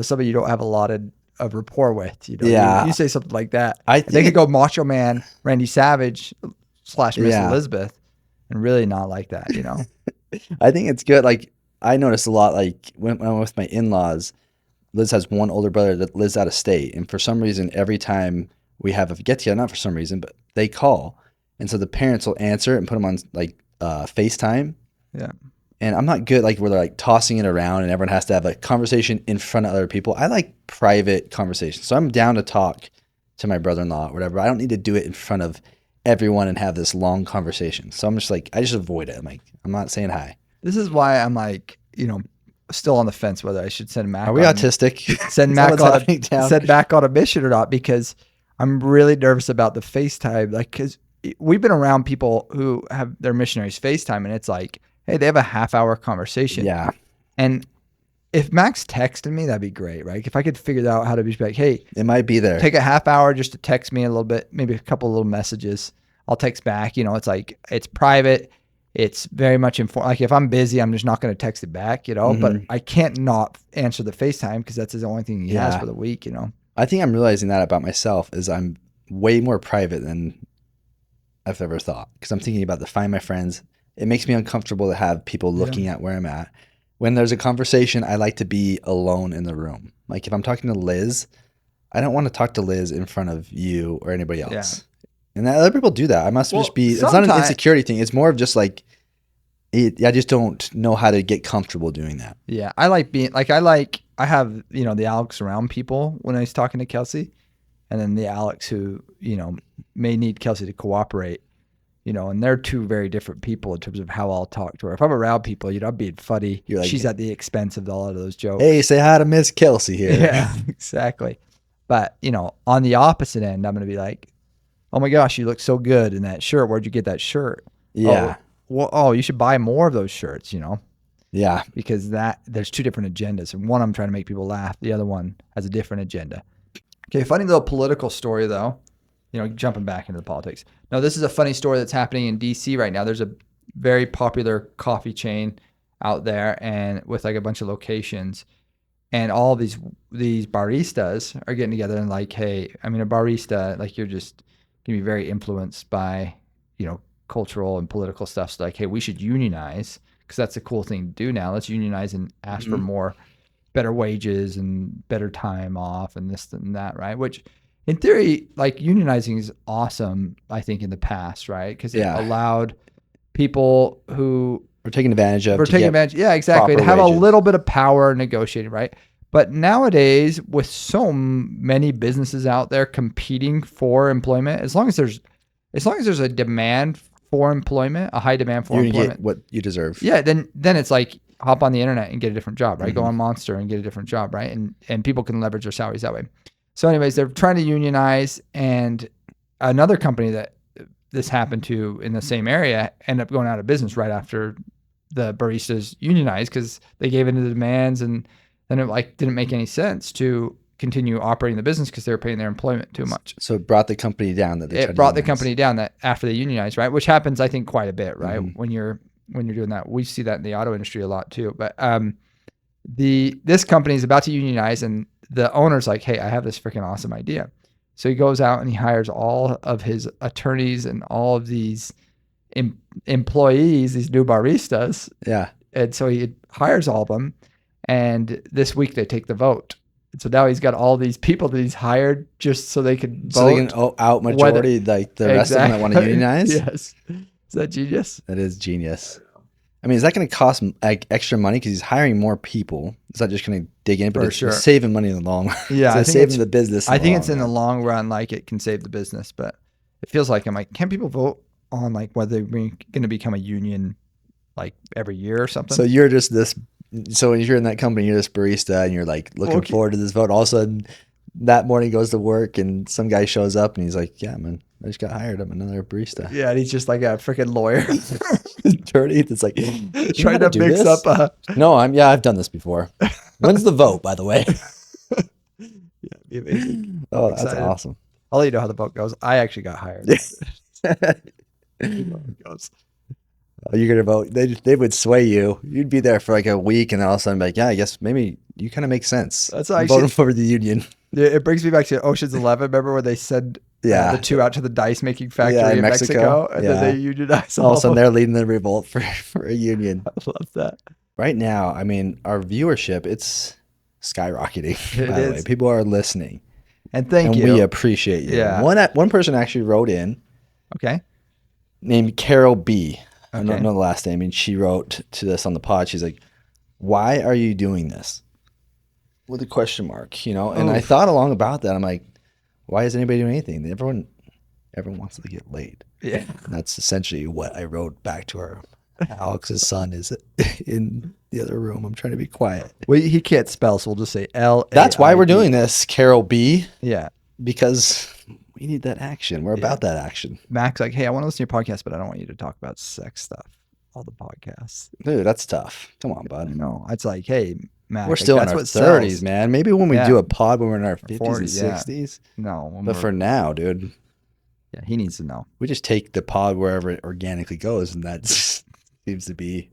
somebody you don't have a lot of rapport with. Yeah. You say something like that, I and they think could go Macho Man, Randy Savage / Miss Yeah. Elizabeth, and really not like that. I think it's good. Like I noticed a lot. Like when I'm with my in-laws, Liz has one older brother that lives out of state, and for some reason, every time we have a get together, not for some reason, but they call, and so the parents will answer and put them on like FaceTime. Yeah. And I'm not good like where they're like tossing it around and everyone has to have a conversation in front of other people. I like private conversations, so I'm down to talk to my brother-in-law or whatever. I don't need to do it in front of everyone and have this long conversation. So I'm just like, I just avoid it. I'm like, I'm not saying hi. This is why I'm like, still on the fence whether I should send Mac. Are we autistic? Send Is that Mac what's on happening down? send Mac on a mission or not, because I'm really nervous about the FaceTime. Like, because we've been around people who have their missionaries FaceTime, and it's like, hey, they have a half-hour conversation. Yeah. And if Mac's texting me, that'd be great, right? If I could figure out how to be like, hey, It might be there. take a half hour just to text me a little bit, maybe a couple of little messages. I'll text back. It's like, it's private. It's very much informed. Like if I'm busy, I'm just not going to text it back, but Mhm. I can't not answer the FaceTime because that's the only thing he has Yeah. for the week, I think I'm realizing that about myself is I'm way more private than I've ever thought because I'm thinking about to find my friends. It makes me uncomfortable to have people looking at where I'm at. When there's a conversation, I like to be alone in the room. Like if I'm talking to Liz, I don't want to talk to Liz in front of you or anybody else. Yeah. And other people do that. I must Well, just be, it's not an sometimes- insecurity thing. It's more of just like, I just don't know how to get comfortable doing that. Yeah. I like being like, I have, the Alex around people when I was talking to Kelsey, and then the Alex who, may need Kelsey to cooperate, and they're two very different people in terms of how I'll talk to her. If I'm around people, I'm being funny. You're like, she's at the expense of a lot of those jokes. Hey, say hi to Miss Kelsey here. Yeah, exactly. But, on the opposite end, I'm going to be like, oh my gosh, you look so good in that shirt. Where'd you get that shirt? Yeah. You should buy more of those shirts, Yeah. because there's two different agendas. And one, I'm trying to make people laugh. The other one has a different agenda. Okay, funny little political story, though, jumping back into the politics. Now, this is a funny story that's happening in D.C. right now. There's a very popular coffee chain out there and with like a bunch of locations. And all these baristas are getting together and like, hey, I mean, a barista, like you're just going to be very influenced by, cultural and political stuff. So like, hey, we should unionize because that's a cool thing to do now. Let's unionize and ask for more, better wages and better time off and this and that, right? Which in theory, like unionizing is awesome, I think, in the past, right? Because it allowed people who We're taking advantage of. Yeah, exactly. To have wages. a little bit of power negotiating, right? But nowadays, with so many businesses out there competing for employment, as long as there's a demand for employment, a high demand for You're gonna employment, get what you deserve. yeah, then it's like hop on the internet and get a different job, right? Go Mhm. on Monster and get a different job, right? And people can leverage their salaries that way. So anyways, they're trying to unionize, and another company that this happened to in the same area ended up going out of business right after the baristas unionized because they gave into the demands, and then it like didn't make any sense to continue operating the business because they were paying their employment too much. So it brought the company down that they tried It to brought the unionize. company down that after they unionized, right? Which happens, I think, quite a bit, right? Mhm. When you're doing that, we see that in the auto industry a lot too. But this company is about to unionize, and the owner's like, "Hey, I have this freaking awesome idea." So he goes out and he hires all of his attorneys and all of these employees, these new baristas, Yeah. and so he hires all of them. And this week they take the vote. And so now he's got all these people that he's hired just so they can vote. So they can out majority like the rest of them that want to unionize. Yes. Is that genius? That is genius. I mean, is that going to cost like extra money because he's hiring more people? Is that just going to dig in? But For it's sure. saving money in the long run. Yeah, So I it's think saving the business. I think it's in the long run, like it can save the business, but it feels like I'm like, can people vote on like whether they're going to become a union like every year or something? So you're just this. So when you're in that company, you're this barista, and you're like looking Okay. forward to this vote. All of a sudden, that morning goes to work, and some guy shows up, and he's like, "Yeah, man, I just got hired. I'm another barista." Yeah, and he's just like a freaking lawyer Dirty. It's like trying to mix up a. No, I've done this before. When's the vote, by the way? Yeah, it'd be amazing. Oh, I'm that's excited. awesome. I'll let you know how the vote goes. I actually got hired. You're gonna vote. They would sway you. You'd be there for like a week, and then all of a sudden, be like, yeah, I guess maybe you kind of make sense. That's I'm actually- voting for the union. It brings me back to Ocean's 11. Remember where they send the two out to the dice making factory Yeah, in in Mexico, and then Yeah. they unionize All of a sudden, them. they're leading the revolt for a union. I love that. Right now, I mean, our viewership, it's skyrocketing. It By the way, is. people are listening, And thank and you. we appreciate you. Yeah. One person actually wrote in Okay. named Carol B. I Okay. don't know the last name, and she wrote to us on the pod. She's like, "Why are you doing this?" With a question mark, you know. And I Oof. thought along about that. I'm like, "Why is anybody doing anything? Everyone wants to get laid." Yeah. And that's essentially what I wrote back to her. Alex's son is in the other room. I'm trying to be quiet. Well, he can't spell, so we'll just say L. That's why we're doing this, Carol B. Yeah. Because we need that action. We're about that action. Mac's like, hey, I want to listen to your podcast, but I don't want you to talk about sex stuff. All the podcasts. Dude, that's tough. Come on, I bud. know. It's like, hey, Mac. We're like, still in that's our what 30s, sells. man. Maybe when we Yeah. do a pod when we're in our 50s 40s, and yeah. 60s. No. when But we're- for now, dude, yeah, he needs to know. we just take the pod wherever it organically goes, and that seems to be.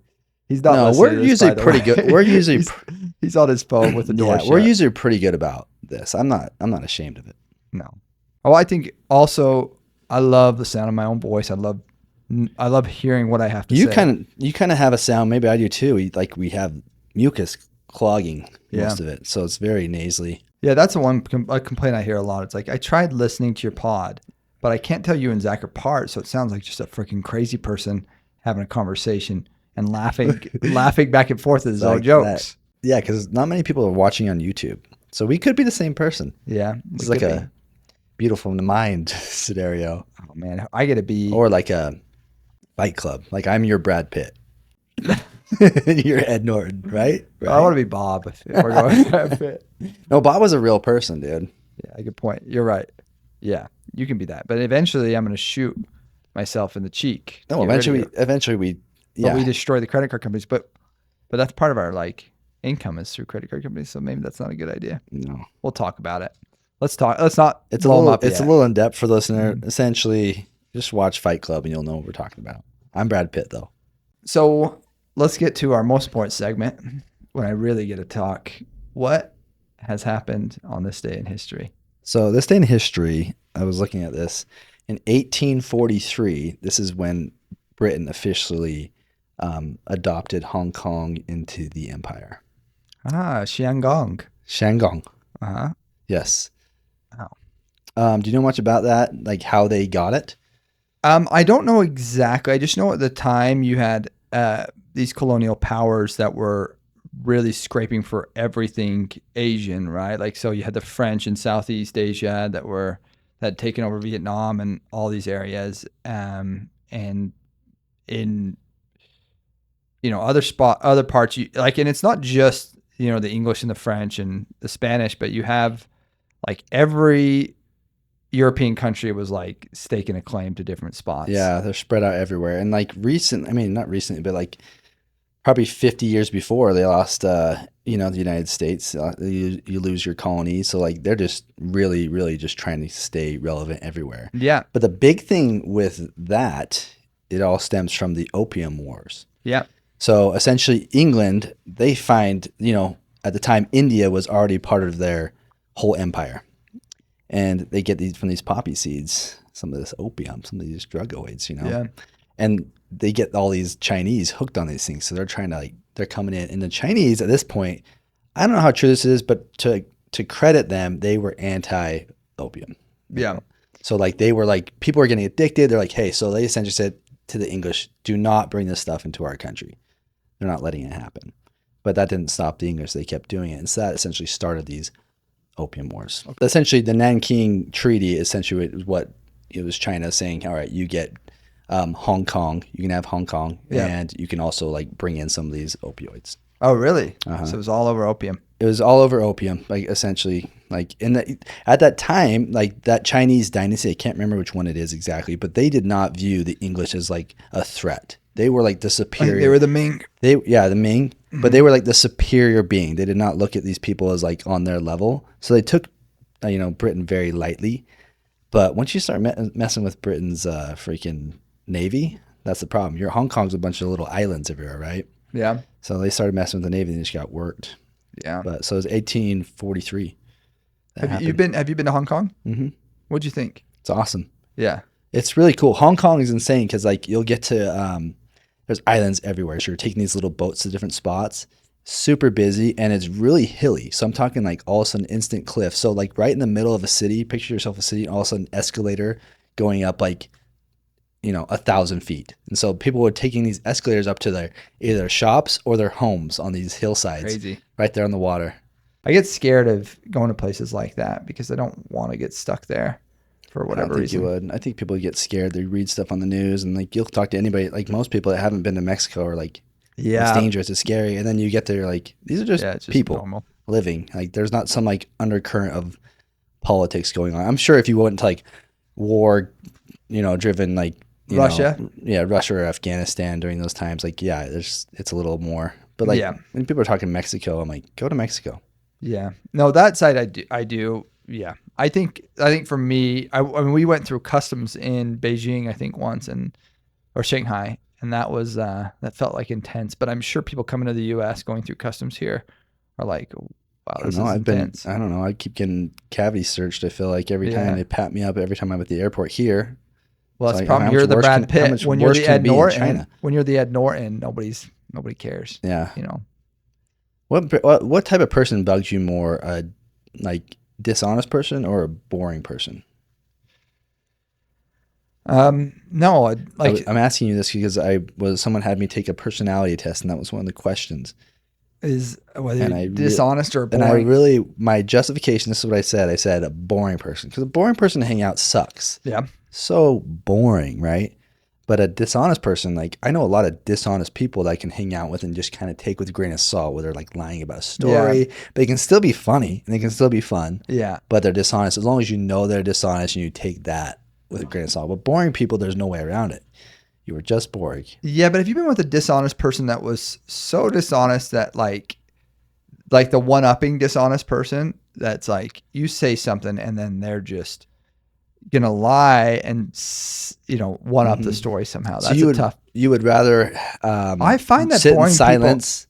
He's not. No, listening we're to this, usually by the pretty way. good. We're usually he's on his phone with the door yeah, shut. we're usually pretty good about this. I'm not ashamed of it. No. Oh, I think also I love the sound of my own voice. I love hearing what I have to say. You kind of have a sound. Maybe I do too. We have mucus clogging most Yeah. of it, so it's very nasally. Yeah, that's the one complaint I hear a lot. It's like I tried listening to your pod, but I can't tell you and Zach apart, so it sounds like just a freaking crazy person having a conversation and laughing back and forth at his own Like jokes. Yeah, because not many people are watching on YouTube, so we could be the same person. Yeah, It's it like could a beautiful mind scenario, be. Oh man, I get to be. or like a Fight Club. Like I'm your Brad Pitt, you're Ed Norton, right? I want to be Bob. If we're going. No, Bob was a real person, dude. Yeah, good point. You're right. Yeah, you can be that, but eventually I'm going to shoot myself in the cheek. to No, get rid of eventually you. we, But yeah. we destroy the credit card companies. But that's part of our like income is through credit card companies. So maybe that's not a good idea. No, We'll talk about it. Let's talk. Let's not. it's a blow 'em little, up it's yet. a little in depth for the listener. Essentially, just watch Fight Club and you'll know what we're talking about. I'm Brad Pitt though. So let's get to our most important segment when I really get to talk. What has happened on this day in history? So this day in history, I was looking at this. In 1843, this is when Britain officially adopted Hong Kong into the empire. Xiangong. Shandong. Uh-huh. Yes. Wow. Do you know much about that? Like how they got it? I don't know exactly. I just know at the time you had these colonial powers that were really scraping for everything Asian, right? Like, so you had the French in Southeast Asia that had taken over Vietnam and all these areas. And in other parts like, and it's not just, the English and the French and the Spanish, but you have like every European country was like staking a claim to different spots. Yeah, they're spread out everywhere. And like not recently, but like probably 50 years before they lost, the United States, you lose your colonies. So like they're just really, really just trying to stay relevant everywhere. Yeah. But the big thing with that, it all stems from the Opium Wars. Yeah. So essentially England, they find, at the time India was already part of their whole empire. And they get these from these poppy seeds, some of this opium, some of these drug opioids, Yeah. And they get all these Chinese hooked on these things. So they're trying to they're coming in. And the Chinese at this point, I don't know how true this is, but to credit them, they were anti-opium. Yeah. So like they were like, people were getting addicted. They're like, hey, so they essentially said to the English, do not bring this stuff into our country. They're not letting it happen. But that didn't stop the English. They kept doing it. And so that essentially started these Opium Wars. Okay. Essentially, the Nanking Treaty essentially was what it was China saying, all right, you get Hong Kong, you can have Hong Kong, and you can also like bring in some of these opioids. Oh, really? So it was all over opium. It was all over opium, like essentially, like at that time, like that Chinese dynasty, I can't remember which one it is exactly, but they did not view the English as like a threat. They were like the superior. They were the Ming. The Ming, but they were like the superior being. They did not look at these people as like on their level. So they took, Britain very lightly. But once you start messing with Britain's freaking navy, that's the problem. Hong Kong's a bunch of little islands everywhere, right? Yeah. So they started messing with the navy and they just got worked. Yeah. But so it was 1843. Have you been to Hong Kong? Mm-hmm. What'd you think? It's awesome. Yeah. It's really cool. Hong Kong is insane because like you'll get to there's islands everywhere. So you're taking these little boats to different spots. Super busy and it's really hilly. So I'm talking like all of a sudden instant cliff. So like right in the middle of a city, picture yourself a city, and all of a sudden escalator going up like 1,000 feet. And so people were taking these escalators up to their either shops or their homes on these hillsides. Crazy. Right there on the water. I get scared of going to places like that because I don't want to get stuck there for whatever reason. You would. I think people get scared. They read stuff on the news and like you'll talk to anybody, like most people that haven't been to Mexico are like, it's dangerous, it's scary. And then you get there like, these are just people normal. Living. Like there's not some like undercurrent of politics going on. I'm sure if you went to like war, driven like Russia. Russia or Afghanistan during those times, like it's a little more. But like when people are talking Mexico, I'm like, go to Mexico. Yeah. No, that side I do. Yeah. I think for me, I mean, we went through customs in Beijing, I think once, or Shanghai, and that was that felt like intense. But I'm sure people coming to the U.S. going through customs here are like, wow, this is intense. I don't know. I keep getting cavity searched. I feel like every time they pat me up, every time I'm at the airport here. Well, it's probably you're the Brad Pitt. When you're the Ed Norton, nobody cares. Yeah. What type of person bugs you more? Like dishonest person or a boring person? No, I'm asking you this because someone had me take a personality test, and that was one of the questions. Is whether you're dishonest or boring. And my justification, this is what I said. I said a boring person because a boring person to hang out sucks. Yeah. So boring, right? But a dishonest person, like I know a lot of dishonest people that I can hang out with and just kind of take with a grain of salt, where they're like lying about a story, but they can still be funny and they can still be fun. Yeah. But they're dishonest. As long as you know they're dishonest and you take that with a grain of salt. But boring people, there's no way around it. You were just boring. Yeah, but if you've been with a dishonest person that was so dishonest that like the one-upping dishonest person, that's like you say something and then they're just gonna lie and one up the story somehow. That's tough. You would rather I find that sit boring in silence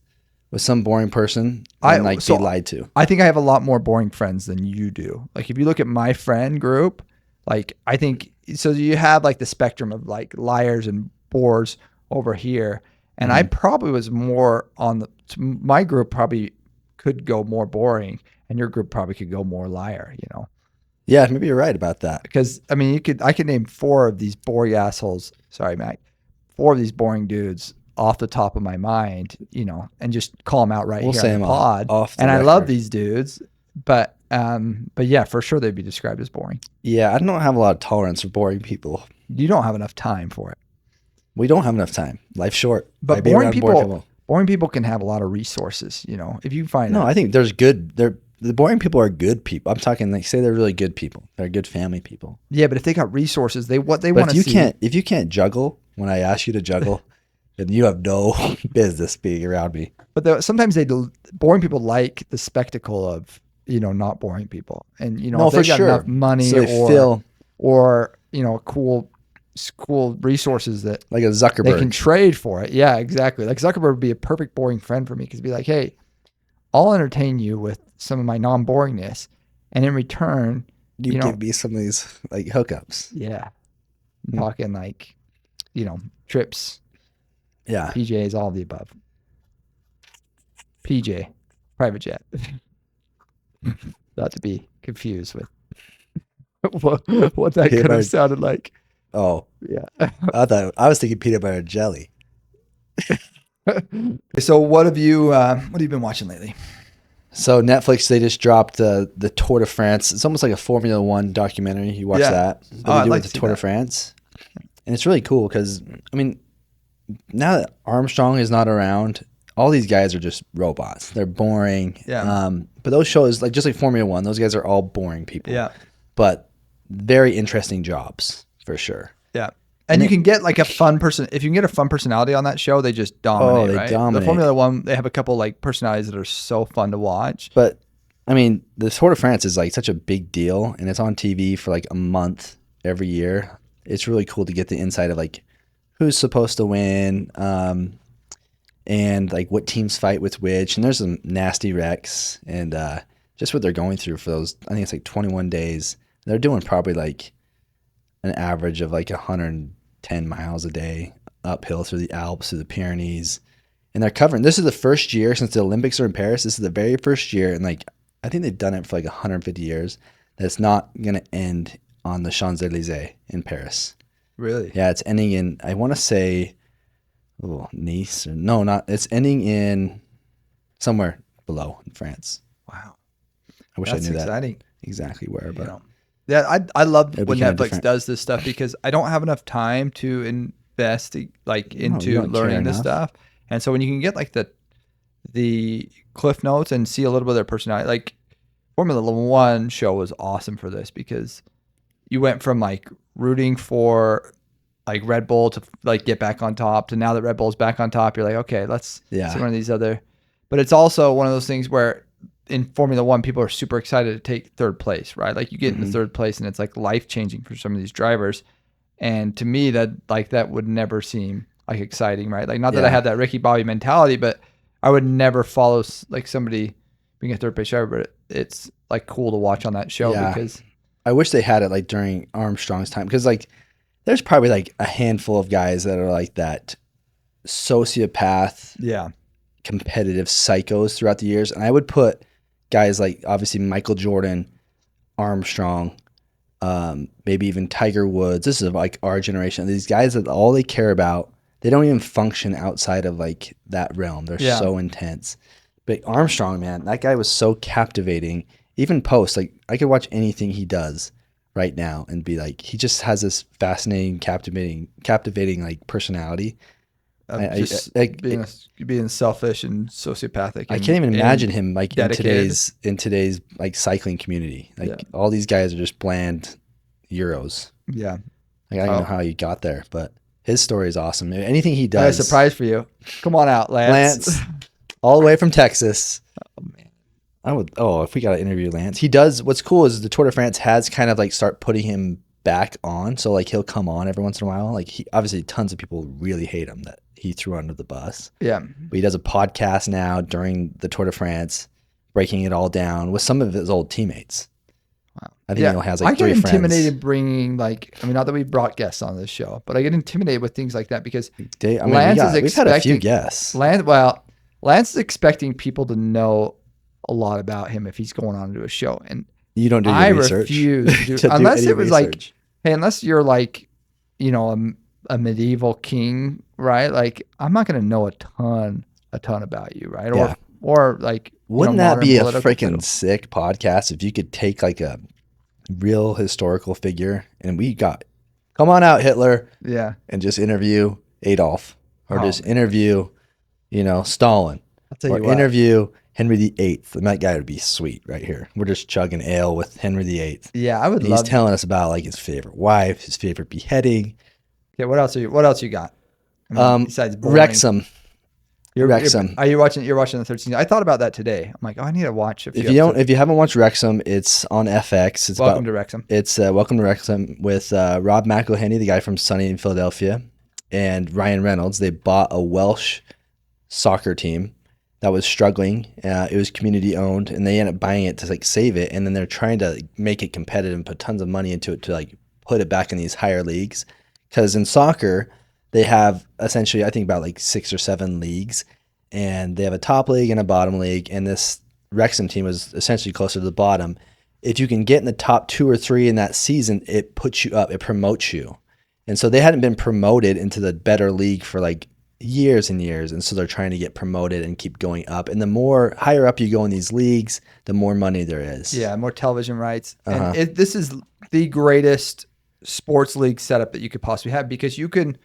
with some boring person and be lied to. I think I have a lot more boring friends than you do. Like if you look at my friend group, like I think so you have like the spectrum of like liars and bores over here, and I probably was more on my group probably could go more boring, and your group probably could go more liar. Yeah, maybe you're right about that. Because I mean, I could name 4 of these boring assholes. Sorry, Mac. 4 of these boring dudes off the top of my mind, and just call them out right here on the pod. And I love these dudes, but yeah, for sure they'd be described as boring. Yeah, I don't have a lot of tolerance for boring people. You don't have enough time for it. We don't have enough time. Life's short. But Why be around boring people can have a lot of resources. You know, if you find No, I think there's good. The boring people are good people. I'm talking like say they're really good people. They're good family people. yeah, but if they got resources, they want to But see. if you can't juggle when I ask you to juggle, then you have no business being around me. But sometimes boring people like the spectacle of not boring people, and No, if they for got sure. enough money So they feel or cool resources that like a they can Zuckerberg. trade for it. Yeah, exactly. Like Zuckerberg would be a perfect boring friend for me because he'd be like, hey, I'll entertain you with some of my non-boringness, and in return, You give me some of these like hookups. yeah, I'm talking like, trips, Yeah. PJs, all of the above. PJ, private jet, not to be confused with what that could have sounded like. Oh, Yeah. I was thinking peanut butter and jelly. So what have you been watching lately? So Netflix, they just dropped the Tour de France. It's almost like a Formula One documentary. You watch that? But they do it with the Tour de France, and it's really cool because I mean, now that Armstrong is not around, all these guys are just robots. They're boring. Yeah. But those shows, like just like Formula One, those guys are all boring people. Yeah. But very interesting jobs for sure. Yeah. And you can get like a fun person. If you can get a fun personality on that show, they just dominate. Oh, they right? dominate. The Formula One, they have a couple like personalities that are so fun to watch. But I mean, the Tour de France is like such a big deal, and it's on TV for like a month every year. It's really cool to get the insight of like who's supposed to win, and like what teams fight with which. And there's some nasty wrecks, and just what they're going through for those. I think it's like 21 days. They're doing probably like an average of like 110 miles a day uphill through the Alps, through the Pyrenees. And they're covering, this is the first year since the Olympics are in Paris. This is the very first year. And like, I think they've done it for like 150 years. That's not going to end on the Champs-Élysées in Paris. Really? Yeah. It's ending in, I want to say, Nice. Or, no, not, it's ending in somewhere below in France. Wow. I wish That's I knew exciting. that exactly where, but. Yeah, I love It'll when be kinda Netflix different. does this stuff because I don't have enough time to invest like you into don't care learning this enough. stuff. And so when you can get like the cliff notes and see a little bit of their personality, like Formula One show was awesome for this because you went from like rooting for like Red Bull to like get back on top to now that Red Bull's back on top, you're like, okay, let's see one of these other. But it's also one of those things where in Formula One, people are super excited to take third place, right? Like you get into third place and it's like life changing for some of these drivers. And to me, that would never seem like exciting, right? Like not that I have that Ricky Bobby mentality, but I would never follow like somebody being a third place driver. But it's like cool to watch on that show because I wish they had it like during Armstrong's time because like there's probably like a handful of guys that are like that sociopath, competitive psychos throughout the years, and I would put guys like obviously Michael Jordan, Armstrong, maybe even Tiger Woods. This is like our generation. These guys that all they care about, they don't even function outside of like that realm. They're so intense. But Armstrong, man, that guy was so captivating. Even post, like I could watch anything he does right now and be like, he just has this fascinating, captivating like personty. Just being selfish and sociopathic. I can't even imagine him like in today's like cycling community. Like all these guys are just bland Euros. Yeah. Like I don't know how he got there, but his story is awesome. Anything he does. I have a surprise for you. Come on out, Lance. All the way from Texas. Oh man. If we got to interview Lance. He does. What's cool is the Tour de France has kind of like start putting him back on. So like he'll come on every once in a while. Like he obviously tons of people really hate him that he threw under the bus. Yeah. But he does a podcast now during the Tour de France, breaking it all down with some of his old teammates. Wow. I think he has like 3 friends. I get intimidated friends. bringing not that we brought guests on this show, but I get intimidated with things like that because we've had a few guests. Lance is expecting people to know a lot about him if he's going on to a show. And you don't do your research. Refuse to do, unless it was like, hey, unless you're like, a medieval king, right? Like I'm not going to know a ton about you, right? Yeah. Or like, wouldn't that be a freaking sick podcast if you could take like a real historical figure and we got, come on out, Hitler. Yeah. And just interview Adolf, or just interview, Stalin, I'll tell or you what. interview Henry VIII. And that guy would be sweet right here. We're just chugging ale with Henry VIII. Yeah, I would And love. he's telling us about like his favorite wife, his favorite beheading. Okay, what else you got? I mean, besides boring. Wrexham. Wrexham. You're watching the 13th. I thought about that today. I'm like, I need to watch a few If you haven't watched Wrexham, it's on FX. It's Welcome to Wrexham. It's Welcome to Wrexham with Rob McElhenney, the guy from Sunny in Philadelphia, and Ryan Reynolds. They bought a Welsh soccer team that was struggling. It was community owned, and they ended up buying it to like save it. And then they're trying to make it competitive and put tons of money into it to like put it back in these higher leagues. Because in soccer, they have essentially, I think, about like 6 or 7 leagues, and they have a top league and a bottom league. And this Wrexham team was essentially closer to the bottom. If you can get in the top 2 or 3 in that season, it puts you up, it promotes you. And so they hadn't been promoted into the better league for like years and years. And so they're trying to get promoted and keep going up. And the more higher up you go in these leagues, the more money there is. Yeah, more television rights. And this is the greatest sports league setup that you could possibly have, because you can,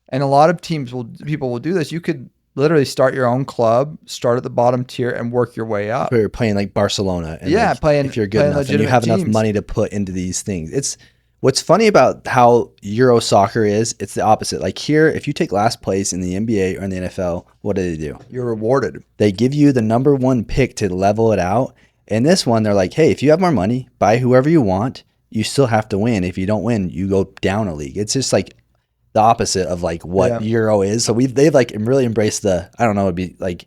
and a lot of people will do this. You could literally start your own club, start at the bottom tier, and work your way up. So you're playing like Barcelona. And yeah, like, if you're good enough and you have enough money to put into these things. It's what's funny about how Euro soccer is, it's the opposite. Like here, if you take last place in the NBA or in the NFL, what do? You're rewarded. They give you the number 1 pick to level it out. And this one, they're like, hey, if you have more money, buy whoever you want. You still have to win. If you don't win, you go down a league. It's just like the opposite of like what Euro is. So they've like really embraced the, I don't know, it'd be like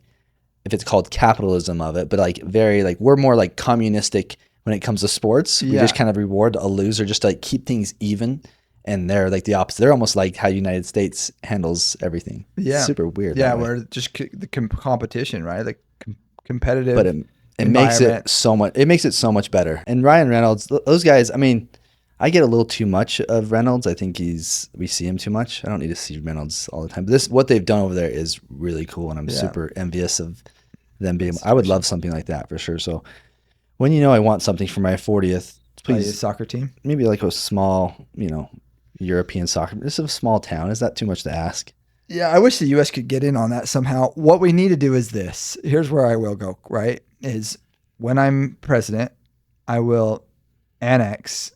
if it's called capitalism of it, but like very like we're more like communistic when it comes to sports. We just kind of reward a loser just to like keep things even. And they're like the opposite. They're almost like how United States handles everything. Yeah. It's super weird. Yeah, where just the competition, right? Like competitive. But it makes it so much. It makes it so much better. And Ryan Reynolds, those guys. I mean, I get a little too much of Reynolds. I think we see him too much. I don't need to see Reynolds all the time. But what they've done over there is really cool, and I'm super envious of them being. I would love something like that for sure. So when I want something for my 40th, please a soccer team. Maybe like a small, European soccer. This is a small town. Is that too much to ask? Yeah, I wish the U.S. could get in on that somehow. What we need to do is this. Here's where I will go, right? Is when I'm president, I will annex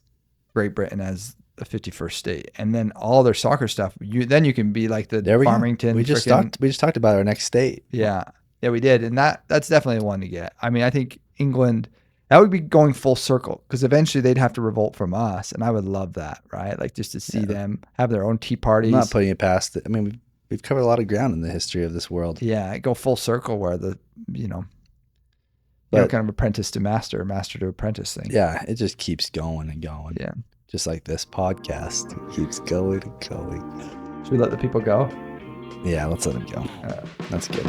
Great Britain as the 51st state, and then all their soccer stuff. Then you can be like the Farmington. We just talked about our next state. Yeah, we did, and that's definitely the one to get. I mean, I think England. That would be going full circle, because eventually they'd have to revolt from us, and I would love that, right? Like just to see them have their own tea parties. I'm not putting it past it. I mean, we've covered a lot of ground in the history of this world. Yeah, go full circle where kind of apprentice to master, master to apprentice thing. Yeah, it just keeps going and going. Yeah. Just like this podcast. It keeps going and going. Should we let the people go? Yeah, let's let them go. That's good.